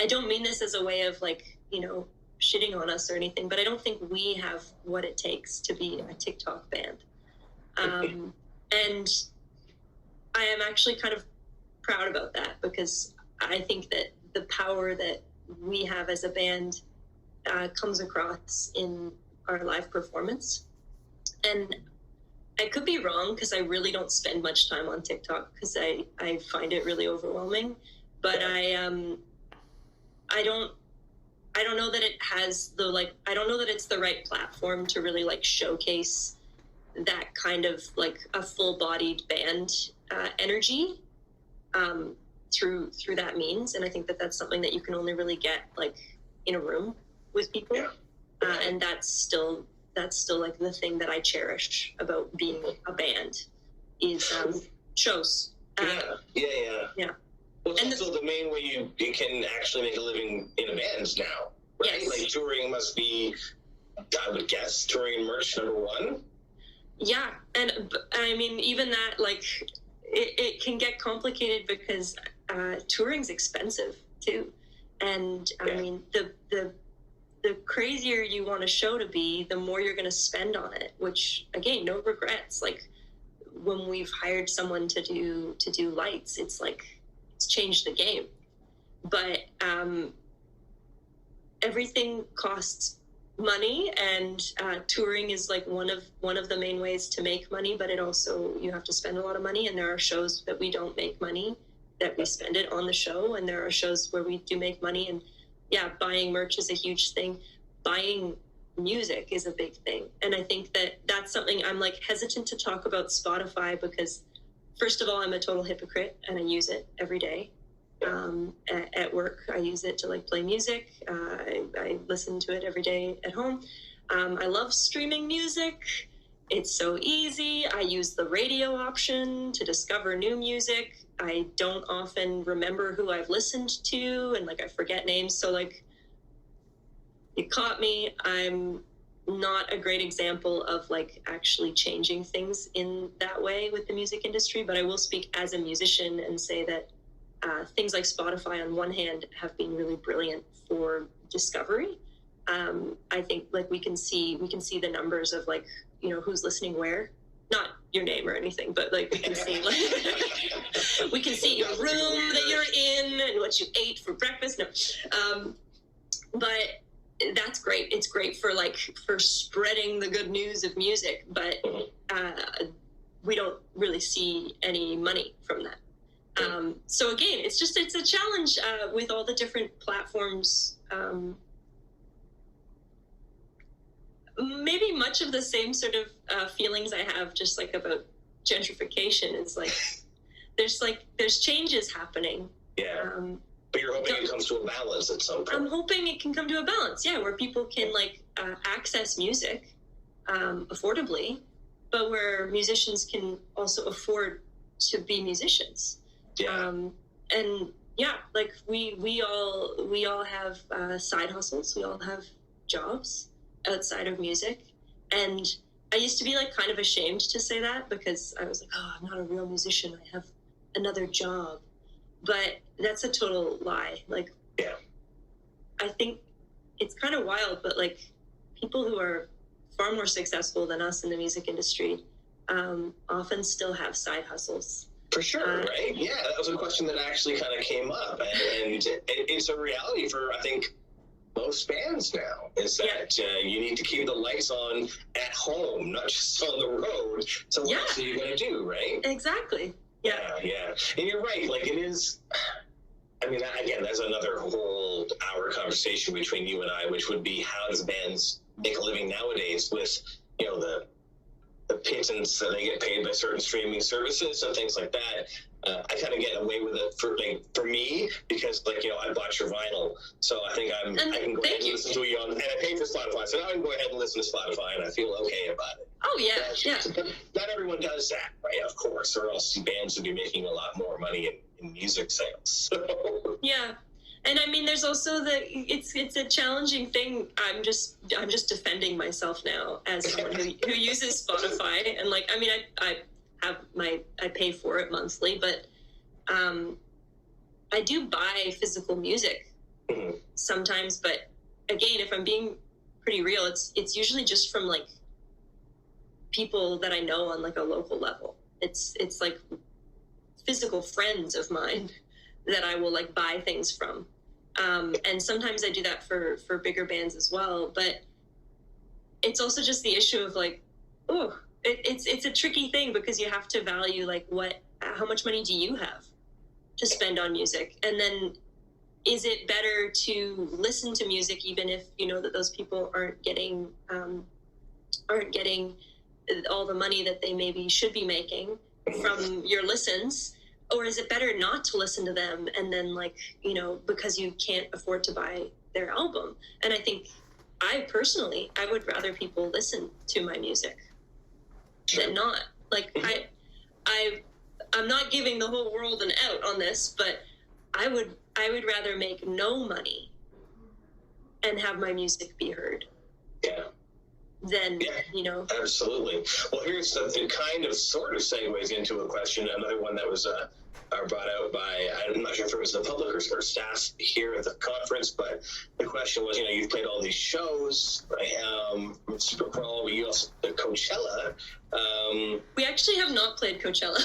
don't mean this as a way of shitting on us or anything, but I don't think we have what it takes to be a TikTok band. And I am actually kind of proud about that, because I think that the power that we have as a band comes across in our live performance. And I could be wrong, because I really don't spend much time on TikTok, because I find it really overwhelming. But I don't know that it has I don't know that it's the right platform to really showcase that kind of a full-bodied band energy through that means. And I think that that's something that you can only really get in a room with people. Yeah. And that's still the thing that I cherish about being a band is shows. Yeah. Well, it's also the main way you can actually make a living in a band now, right? Yes. Touring must be I would guess touring and merch number one. Yeah, and I mean, even that, like, it can get complicated because touring's expensive too, and I mean, the crazier you want a show to be, the more you're going to spend on it. Which, again, no regrets. Like, when we've hired someone to do lights, it's like it's changed the game. But everything costs money, and touring is like one of the main ways to make money, but it also, you have to spend a lot of money, and there are shows that we don't make money, that we spend it on the show, and there are shows where we do make money. And yeah, buying merch is a huge thing. Buying music is a big thing, and I think that's something I'm like hesitant to talk about Spotify, because first of all, I'm a total hypocrite and I use it every day. At work, I use it to like play music. I listen to it every day at home. I love streaming music. It's so easy. I use the radio option to discover new music. I don't often remember who I've listened to, and like I forget names. So like, you caught me. I'm not a great example of like actually changing things in that way with the music industry, but I will speak as a musician and say that things like Spotify, on one hand, have been really brilliant for discovery. I think like we can see the numbers of like, you know, who's listening where. Not your name or anything, but like we can see like we can see your room that you're in and what you ate for breakfast. No, but that's great. It's great for spreading the good news of music, but we don't really see any money from that. So again, it's a challenge with all the different platforms. Maybe much of the same sort of feelings I have just like about gentrification is like there's changes happening. Yeah. But you're hoping it comes to a balance at some point. I'm hoping it can come to a balance, yeah, where people can like access music affordably, but where musicians can also afford to be musicians. Yeah. And yeah, like we all have side hustles. We all have jobs outside of music. And I used to be like kind of ashamed to say that, because I was like, oh, I'm not a real musician. I have another job. But that's a total lie. Like, yeah, I think it's kind of wild, but like people who are far more successful than us in the music industry often still have side hustles. For sure, right? Yeah, that was a question that actually kind of came up, and it's a reality for, I think, most bands now, is that you need to keep the lights on at home, not just on the road. So what else are you going to do, right? Exactly. Yeah. And you're right. Like, it is, I mean, again, that's another whole hour conversation between you and I, which would be, how does bands make a living nowadays with, you know, the pittance that they get paid by certain streaming services and things like that. I kind of get away with it for me, because, like, you know, I bought your vinyl, so I think I can go ahead and listen to you and I pay for Spotify, so now I can go ahead and listen to Spotify, and I feel okay about it. Oh yeah. But not everyone does that, right? Of course, or else bands would be making a lot more money in music sales. So. Yeah. And I mean, there's also it's a challenging thing. I'm just defending myself now as someone who uses Spotify, and like, I mean, I pay for it monthly, but I do buy physical music sometimes. But again, if I'm being pretty real, it's usually just from like people that I know on like a local level. It's like physical friends of mine that I will like buy things from. And sometimes I do that for bigger bands as well, but it's also just the issue of like, it's a tricky thing, because you have to value like how much money do you have to spend on music? And then is it better to listen to music even if you know that those people aren't getting all the money that they maybe should be making from your listens? Or is it better not to listen to them, and then, like, you know, because you can't afford to buy their album? And I think I would rather people listen to my music than not. Like, I'm not giving the whole world an out on this, but I would rather make no money and have my music be heard. Yeah. then, Yeah. you know. Absolutely. Well, here's it kind of sort of segues into a question, another one that was brought out by, I'm not sure if it was the public or staff here at the conference, but the question was, you've played all these shows, Super Bowl, you also the Coachella. We actually have not played Coachella.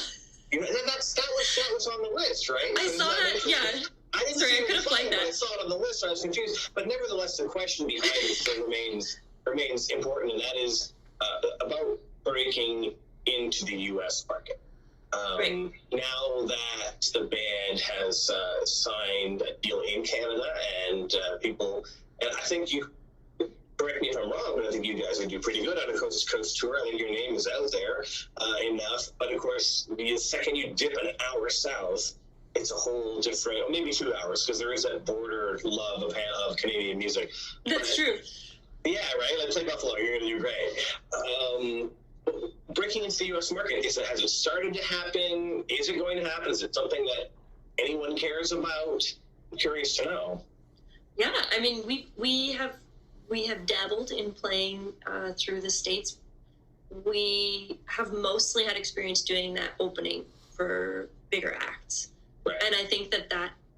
That was on the list, right? I saw that, yeah. I didn't Sorry, see I it could have flagged that. I saw it on the list, and I was confused. But nevertheless, the question behind it still remains important, and that is about breaking into the U.S. market. Right. Now that the band has signed a deal in Canada, and people, and I think you, correct me if I'm wrong, but I think you guys would do pretty good on a coast-to-coast tour. I think your name is out there enough. But of course, the second you dip an hour south, it's a whole different, maybe 2 hours, because there is that border love of Canadian music. That's true. Yeah, right? Let's play Buffalo. You're going to do great. Breaking into the U.S. market, has it started to happen? Is it going to happen? Is it something that anyone cares about? I'm curious to know. Yeah, I mean, we have dabbled in playing through the States. We have mostly had experience doing that opening for bigger acts. Right. And I think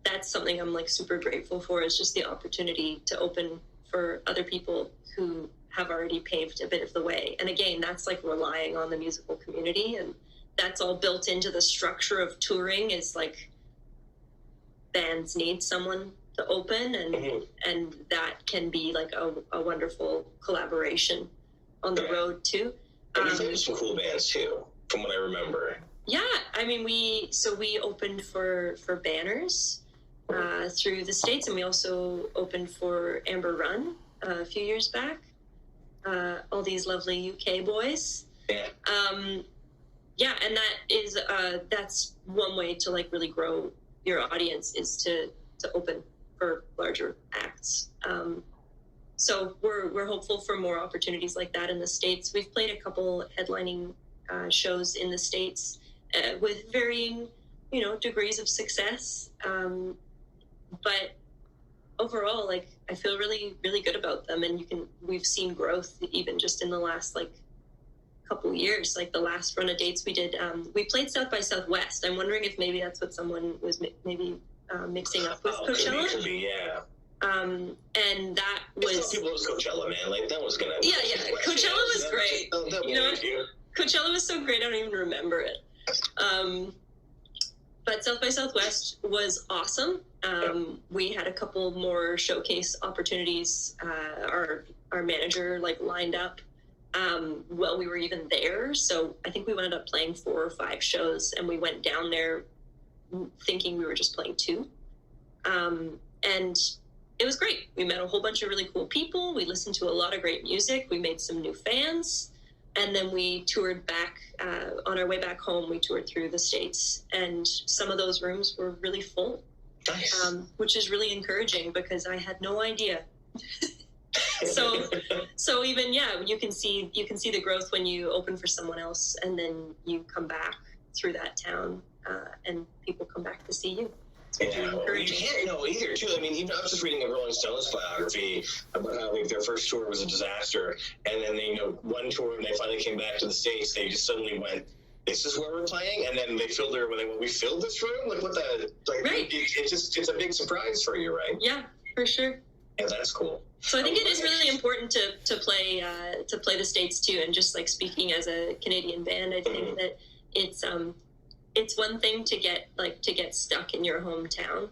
that's something I'm like super grateful for, is just the opportunity to open for other people who have already paved a bit of the way. And again, that's like relying on the musical community, and that's all built into the structure of touring, is like bands need someone to open, and that can be like a wonderful collaboration on the road too. And you played some cool bands too, from what I remember. Yeah, I mean, we opened for Banners through the States, and we also opened for Amber Run a few years back. All these lovely UK boys. Yeah. Yeah, and that is that's one way to like really grow your audience, is to open for larger acts. So we're hopeful for more opportunities like that in the States. We've played a couple headlining shows in the States with varying, degrees of success. But overall, like, I feel really, really good about them. And we've seen growth even just in the last like couple years. Like the last run of dates we did, we played South by Southwest. I'm wondering if maybe that's what someone was maybe mixing up with Coachella. Could be, yeah. And that was... People was Coachella, man. Like, that was gonna... Yeah. Coachella was great. Coachella was so great, I don't even remember it. But South by Southwest was awesome. We had a couple more showcase opportunities. Our manager like lined up while we were even there. So I think we wound up playing 4 or 5 shows, and we went down there thinking we were just playing 2. And it was great. We met a whole bunch of really cool people. We listened to a lot of great music. We made some new fans. And then we toured back, on our way back home, we toured through the States. And some of those rooms were really full. Nice. Which is really encouraging, because I had no idea. So even, you can see the growth when you open for someone else, and then you come back through that town, and people come back to see you. Yeah, well, you can't know either, too. I mean, I was just reading a Rolling Stones biography about how their first tour was a disaster, and then they, one tour, and they finally came back to the States, they just suddenly went, this is where we're playing, and then they filled their, we filled this room? Like, what the, like, right. It's a big surprise for you, right? Yeah, for sure. Yeah, that's cool. So I think it is really important to play the States too, and just like speaking as a Canadian band, I think that it's one thing to get stuck in your hometown,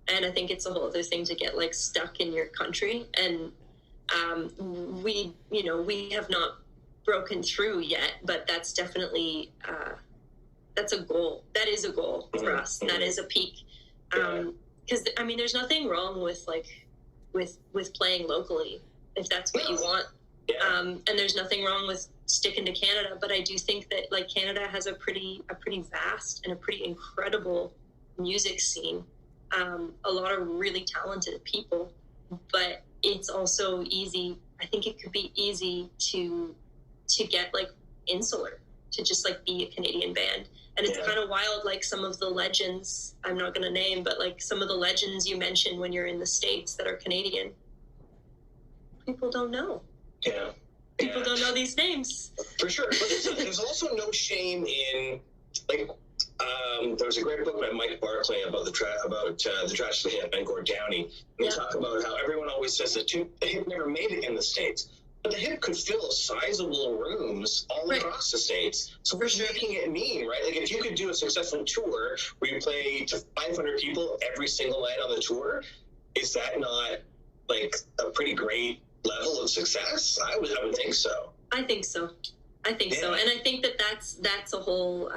and I think it's a whole other thing to get like stuck in your country. And we have not broken through yet, but that's definitely that's a goal. That is a goal for us. That is a peak. Because I mean, there's nothing wrong with with playing locally if that's what you want. And there's nothing wrong with sticking to Canada, but I do think that like Canada has a pretty vast and a pretty incredible music scene. A lot of really talented people, but it's also easy. I think it could be easy to get like insular, to just like be a Canadian band. And it's kind of wild, like some of the legends, I'm not going to name, but like some of the legends you mentioned when you're in the States that are Canadian, people don't know. Yeah. People don't know these names. For sure. But there's also no shame in, like, there was a great book by Mike Barclay about the tragedy of the hip and Gord Downey. And they talk about how everyone always says that the hip never made it in the States. But the hip could fill sizable rooms all across the States. So we're making it mean, right? Like, if you could do a successful tour where you play to 500 people every single night on the tour, is that not, like, a pretty great level of success? I would think so. I think so. And I think that's a whole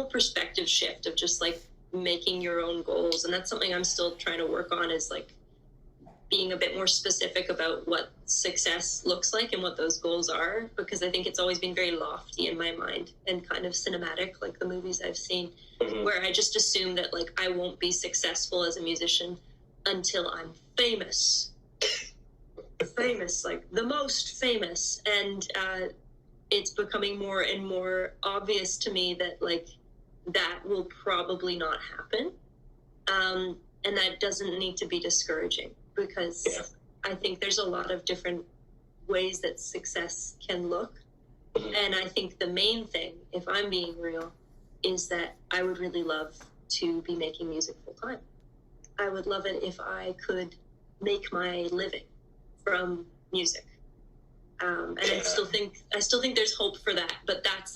perspective shift of just, like, making your own goals. And that's something I'm still trying to work on, is, like, being a bit more specific about what success looks like and what those goals are, because I think it's always been very lofty in my mind and kind of cinematic, like the movies I've seen, where I just assume that, like, I won't be successful as a musician until I'm famous, like the most famous. And it's becoming more and more obvious to me that, like, that will probably not happen. And that doesn't need to be discouraging, because I think there's a lot of different ways that success can look. And I think the main thing, if I'm being real, is that I would really love to be making music full time. I would love it if I could make my living from music. And I still think there's hope for that, but that's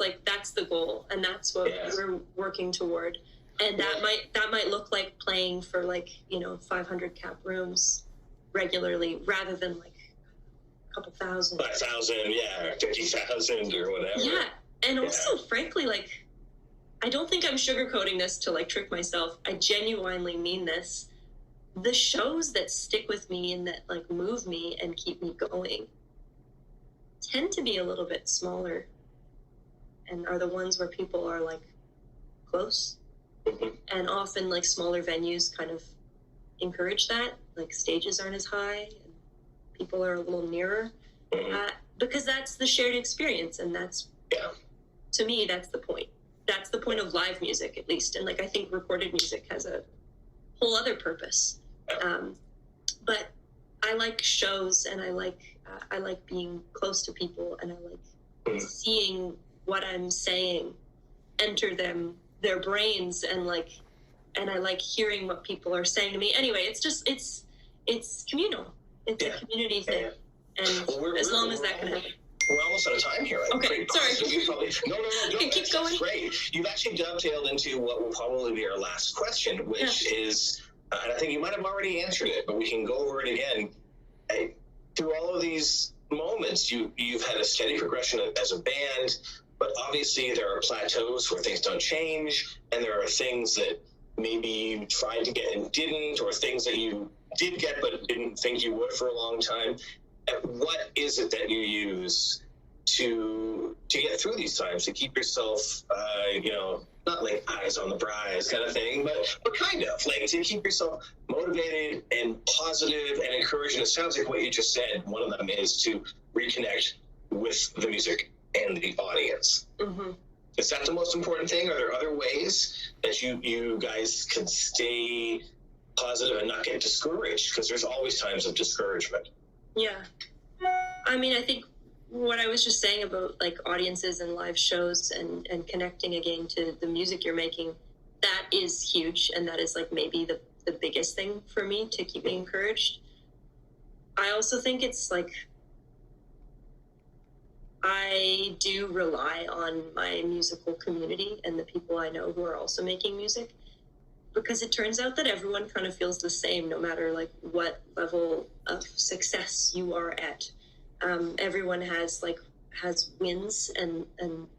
the goal, and that's what we're working toward. And that might look like playing for, like, 500 cap rooms regularly, rather than, like, a couple thousand. 5,000, 50,000 or whatever. Yeah. And also, frankly, like, I don't think I'm sugarcoating this to, like, trick myself. I genuinely mean this. The shows that stick with me and that, like, move me and keep me going tend to be a little bit smaller, and are the ones where people are, like, close. And often, like, smaller venues kind of encourage that. Like, stages aren't as high and people are a little nearer, because that's the shared experience. And that's, to me, that's the point. That's the point of live music, at least. And, like, I think recorded music has a whole other purpose. But I like shows, and I like being close to people, and I like seeing what I'm saying enter their brains, and I like hearing what people are saying to me. Anyway, it's communal. It's a community thing. And as long as that can happen. We're almost out of time here. Okay, sorry. No, Keep going. That's great. You've actually dovetailed into what will probably be our last question, which is, and I think you might have already answered it, but we can go over it again. Through all of these moments, you've had a steady progression as a band, but obviously there are plateaus where things don't change, and there are things that maybe you tried to get and didn't, or things that you did get but didn't think you would for a long time. What is it that you use to get through these times, to keep yourself, not like eyes on the prize kind of thing, but kind of like to keep yourself motivated and positive and encouraged? And it sounds like what you just said, one of them is to reconnect with the music and the audience. Is that the most important thing? Are there other ways that you guys can stay positive and not get discouraged? Because there's always times of discouragement. Yeah. I mean, I think what I was just saying about, like, audiences and live shows and connecting again to the music you're making, that is huge. And that is, like, maybe the biggest thing for me to keep me encouraged. I also think it's, like, I do rely on my musical community and the people I know who are also making music, because it turns out that everyone kind of feels the same, no matter, like, what level of success you are at. Everyone has wins and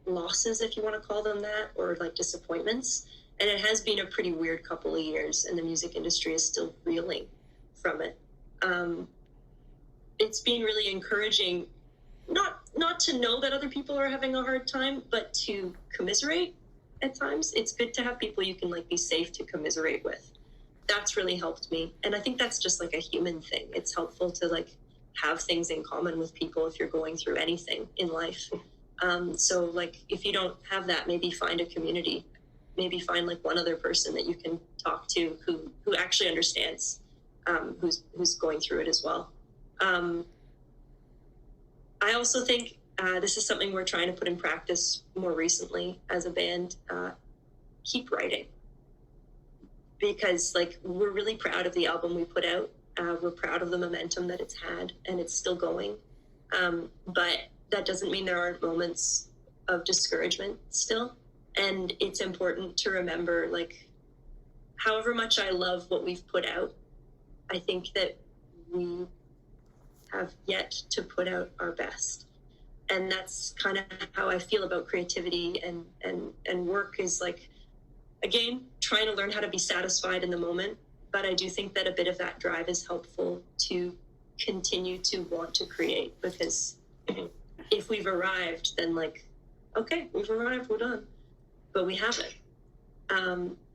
losses, if you want to call them that, or, like, disappointments. And it has been a pretty weird couple of years, and the music industry is still reeling from it. It's been really encouraging, not to know that other people are having a hard time, but to commiserate at times. It's good to have people you can, like, be safe to commiserate with. That's really helped me. And I think that's just, like, a human thing. It's helpful to, like, have things in common with people if you're going through anything in life. So, like, if you don't have that, maybe find a community. Maybe find, like, one other person that you can talk to who actually understands, who's going through it as well. I also think this is something we're trying to put in practice more recently as a band. Keep writing, because like we're really proud of the album we put out. We're proud of the momentum that it's had, and it's still going. But that doesn't mean there aren't moments of discouragement still. And it's important to remember, like, however much I love what we've put out, I think that we have yet to put out our best. And that's kind of how I feel about creativity and work, is like, again, trying to learn how to be satisfied in the moment. But I do think that a bit of that drive is helpful to continue to want to create, because if we've arrived, then like, okay, we've arrived, we're done. But we haven't.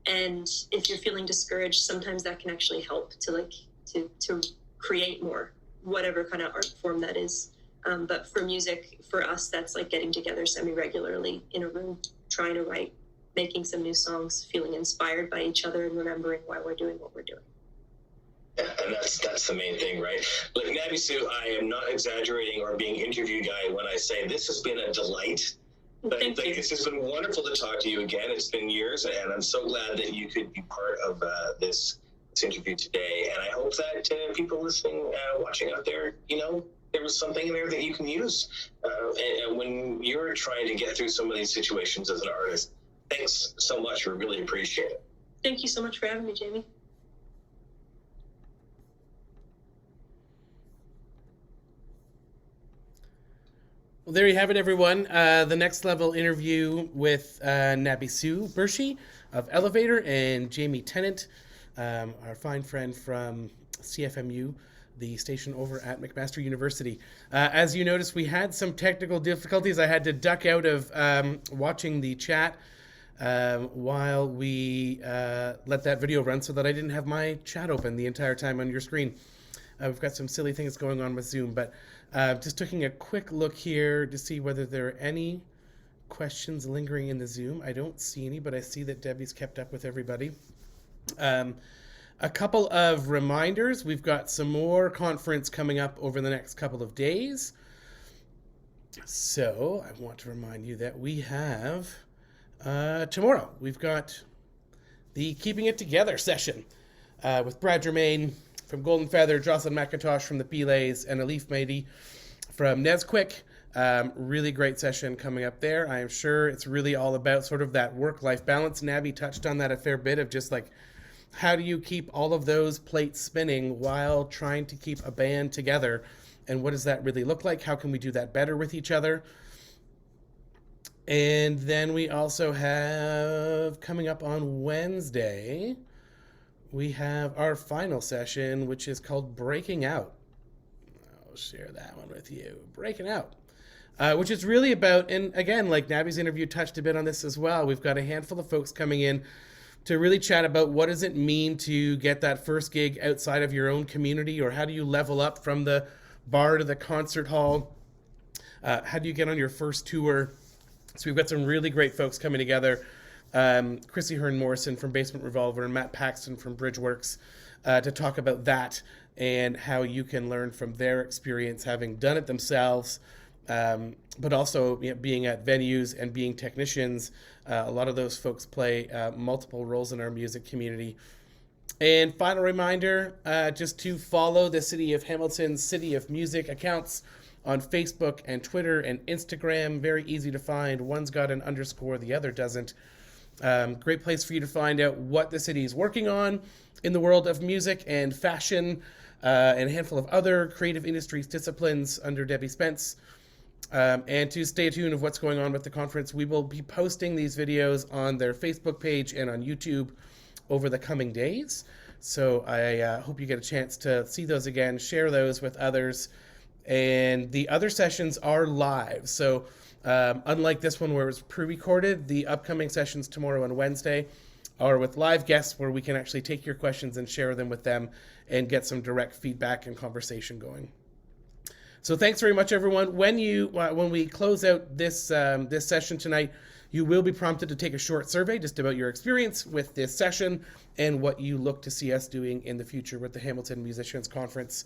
And if you're feeling discouraged, sometimes that can actually help to create more, whatever kind of art form that is. But for music, for us, that's like getting together semi-regularly in a room, trying to write, making some new songs, feeling inspired by each other, and remembering why we're doing what we're doing. Yeah, and that's the main thing, right? Look, Nabi Sue, I am not exaggerating or being interview guy when I say this has been a delight. Thank you. It's just been wonderful to talk to you again. It's been years, and I'm so glad that you could be part of this interview today. And I hope that people listening, watching out there, there was something in there that you can use and when you're trying to get through some of these situations as an artist. Thanks so much. We really appreciate it. Thank you so much for having me, Jamie. Well, there you have it, everyone. The next level interview with Nabi Sue Bersche of Ellevator and Jamie Tennant, our fine friend from CFMU, the station over at McMaster University. As you noticed, we had some technical difficulties. I had to duck out of watching the chat while we let that video run, so that I didn't have my chat open the entire time on your screen. We've got some silly things going on with Zoom, but just taking a quick look here to see whether there are any questions lingering in the Zoom. I don't see any, but I see that Debbie's kept up with everybody. A couple of reminders. We've got some more conference coming up over the next couple of days. So I want to remind you that we have tomorrow, we've got the Keeping It Together session with Brad Germain from Golden Feather, Jocelyn McIntosh from the Belays, and Alif Mahdi from Nesquik. Really great session coming up there. I am sure it's really all about sort of that work-life balance. Nabi touched on that a fair bit, of just like, how do you keep all of those plates spinning while trying to keep a band together? And what does that really look like? How can we do that better with each other? And then we also have, coming up on Wednesday, we have our final session, which is called Breaking Out. I'll share that one with you. Breaking Out. Which is really about, and again, like Nabi's interview touched a bit on this as well, we've got a handful of folks coming in to really chat about what does it mean to get that first gig outside of your own community, or how do you level up from the bar to the concert hall? How do you get on your first tour? So we've got some really great folks coming together. Chrissy Hearn-Morrison from Basement Revolver and Matt Paxton from Bridgeworks to talk about that and how you can learn from their experience having done it themselves, but also being at venues and being technicians. A lot of those folks play multiple roles in our music community. And final reminder, just to follow the City of Hamilton's City of Music accounts on Facebook and Twitter and Instagram. Very easy to find. One's got an underscore, the other doesn't. Great place for you to find out what the city is working on in the world of music and fashion, and a handful of other creative industries disciplines under Debbie Spence. And to stay tuned of what's going on with the conference, we will be posting these videos on their Facebook page and on YouTube over the coming days. So I hope you get a chance to see those again, share those with others. And the other sessions are live. So unlike this one where it was pre-recorded, the upcoming sessions tomorrow and Wednesday are with live guests where we can actually take your questions and share them with them and get some direct feedback and conversation going. So thanks very much, everyone. When we close out this this session tonight, you will be prompted to take a short survey just about your experience with this session and what you look to see us doing in the future with the Hamilton Musicians Conference.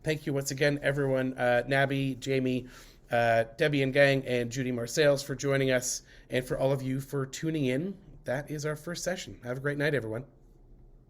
Thank you once again, everyone. Nabi, Jamie, Debbie and Gang and Judy Marcels for joining us, and for all of you for tuning in. That is our first session. Have a great night, everyone.